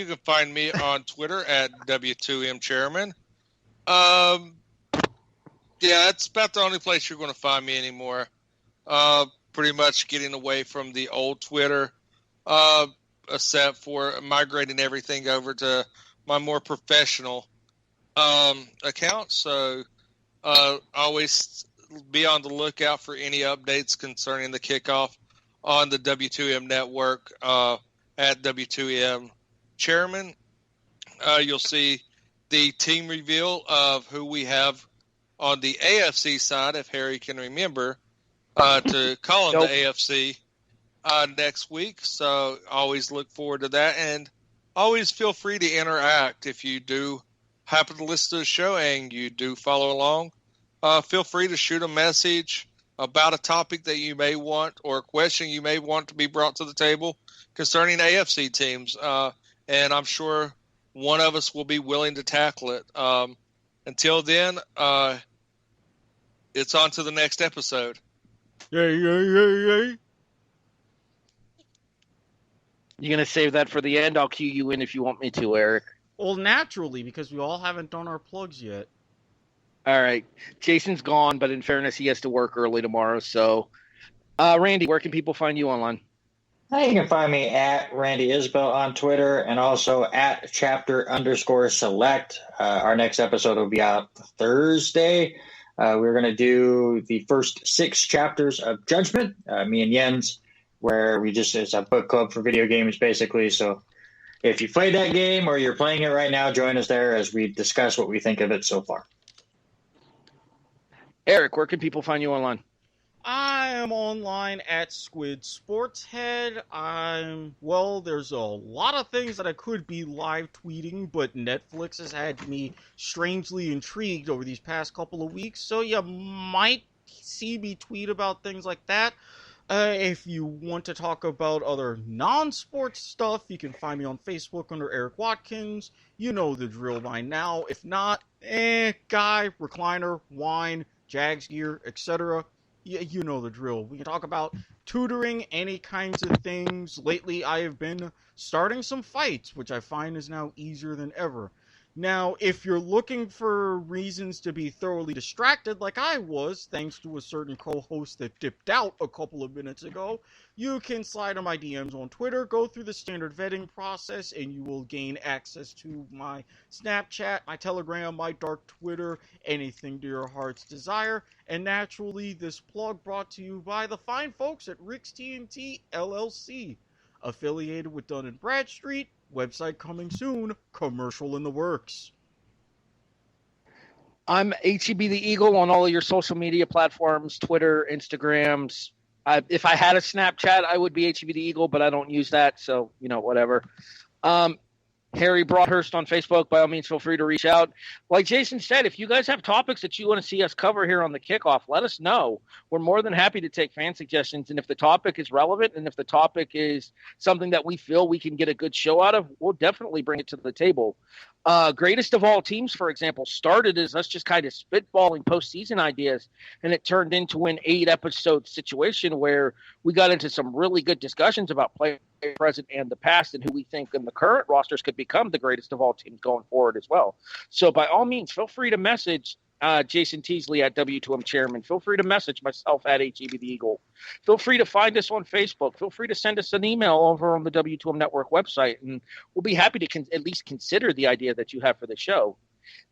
D: can find me on Twitter at W2M Chairman. Yeah, that's about the only place you're going to find me anymore. Pretty much getting away from the old Twitter, except for migrating everything over to my more professional account. So always be on the lookout for any updates concerning the kickoff on the W2M Network at W2M Chairman. You'll see the team reveal of who we have on the AFC side, if Harry can remember, to call him the AFC. next week. So always look forward to that. And always feel free to interact if you do happen to listen to the show and you do follow along. Feel free to shoot a message about a topic that you may want or a question you may want to be brought to the table concerning AFC teams. And I'm sure one of us will be willing to tackle it. Until then, it's on to the next episode.
C: Yay, yay, yay, yay.
B: You going to save that for the end? I'll cue you in if you want me to, Erik.
C: Well, naturally, because we all haven't done our plugs yet.
B: All right. Jason's gone, but in fairness, he has to work early tomorrow. So, Randy, where can people find you online?
E: You can find me at Randy Isbelle on Twitter and also at chapter_select. Our next episode will be out Thursday. We're going to do the first 6 chapters of Judgment, me and Jens, where it's a book club for video games, basically. So if you played that game or you're playing it right now, join us there as we discuss what we think of it so far.
B: Erik, where can people find you online?
C: I am online at Squid Sportshead. There's a lot of things that I could be live tweeting, but Netflix has had me strangely intrigued over these past couple of weeks, so you might see me tweet about things like that. If you want to talk about other non-sports stuff, you can find me on Facebook under Erik Watkins. You know the drill by now. If not, guy, recliner, wine, Jags gear, etc. Yeah, you know the drill. We can talk about tutoring, any kinds of things. Lately, I have been starting some fights, which I find is now easier than ever. Now, if you're looking for reasons to be thoroughly distracted like I was, thanks to a certain co-host that dipped out a couple of minutes ago, you can slide on my DMs on Twitter, go through the standard vetting process, and you will gain access to my Snapchat, my Telegram, my dark Twitter, anything to your heart's desire. And naturally, this plug brought to you by the fine folks at Rick's TNT LLC, affiliated with Dun & Bradstreet. Website coming soon. Commercial in the works.
B: I'm HEB the Eagle on all of your social media platforms, Twitter, Instagrams. If I had a Snapchat, I would be HEB the Eagle, but I don't use that, so, whatever. Harry Broadhurst on Facebook. By all means, feel free to reach out. Like Jason said, if you guys have topics that you want to see us cover here on the Kickoff, let us know. We're more than happy to take fan suggestions, and if the topic is relevant and if the topic is something that we feel we can get a good show out of, we'll definitely bring it to the table. Greatest of All Teams, for example, started as us just kind of spitballing postseason ideas, and it turned into an 8-episode situation where we got into some really good discussions about play present and the past and who we think in the current rosters could become the greatest of all teams going forward as well. So by all means, feel free to message Jason Teasley at W2M Chairman. Feel free to message myself at HEB the Eagle. Feel free to find us on Facebook. Feel free to send us an email over on the W2M Network website, and we'll be happy to at least consider the idea that you have for the show.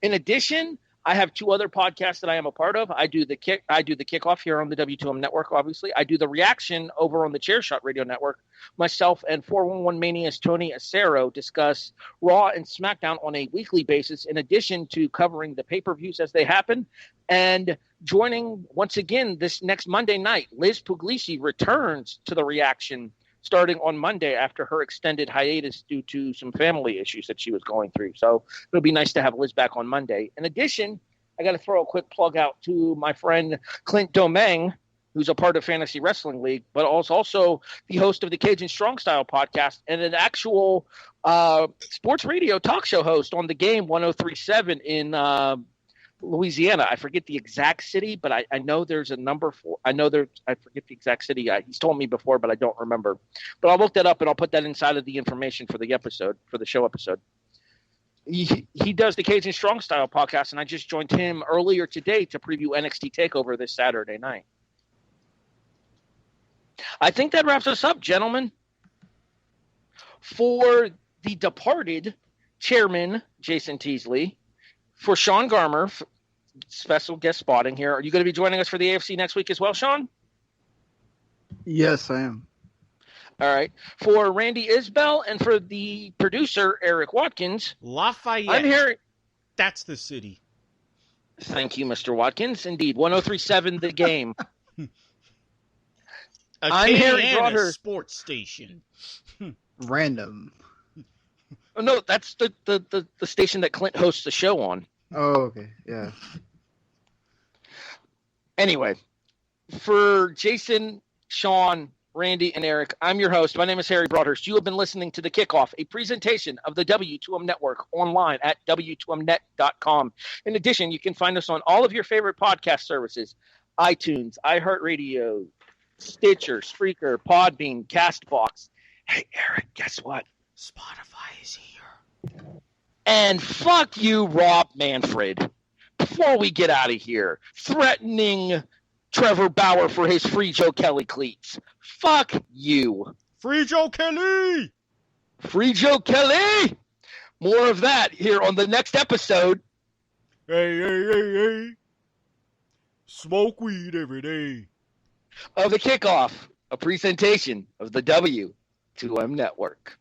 B: In addition, I have 2 other podcasts that I am a part of. I do the Kickoff here on the W2M Network, obviously. I do the Reaction over on the Chairshot Radio Network. Myself and 411 Mania's Tony Acero discuss Raw and SmackDown on a weekly basis, in addition to covering the pay-per-views as they happen. And joining, once again, this next Monday night, Liz Puglisi returns to the Reaction starting on Monday after her extended hiatus due to some family issues that she was going through. So it'll be nice to have Liz back on Monday. In addition, I got to throw a quick plug out to my friend Clint Domingue, who's a part of Fantasy Wrestling League, but also the host of the Cajun Strong Style podcast and an actual sports radio talk show host on the Game 103.7 in Louisiana. I forget the exact city, but I know there's a number for. I forget the exact city. He's told me before, but I don't remember. But I'll look that up and I'll put that inside of the information for the episode, for the show episode. He does the Cajun Strong Style podcast, and I just joined him earlier today to preview NXT TakeOver this Saturday night. I think that wraps us up, gentlemen. For the departed chairman, Jason Teasley, for Sean Garmer, special guest spotting here. Are you going to be joining us for the AFC next week as well, Sean?
F: Yes, I am.
B: All right. For Randy Isbelle and for the producer, Erik Watkins.
C: Lafayette.
B: I'm Harry.
C: That's the city.
B: Thank you, Mr. Watkins. Indeed. 103.7 The Game. I'm Harry Broadhurst.
C: Sports station.
F: Random.
B: Oh, no, that's the station that Clint hosts the show on.
F: Oh, okay. Yeah.
B: Anyway, for Jason, Sean, Randy, and Erik, I'm your host. My name is Harry Broadhurst. You have been listening to The Kickoff, a presentation of the W2M Network online at W2Mnet.com. In addition, you can find us on all of your favorite podcast services, iTunes, iHeartRadio, Stitcher, Spreaker, Podbean, CastBox. Hey, Erik, guess what?
C: Spotify is here.
B: And fuck you, Rob Manfred. Before we get out of here, threatening Trevor Bauer for his Free Joe Kelly cleats. Fuck you.
C: Free Joe Kelly!
B: Free Joe Kelly! More of that here on the next episode.
C: Hey. Smoke weed every day.
B: Of The Kickoff, a presentation of the W2M Network.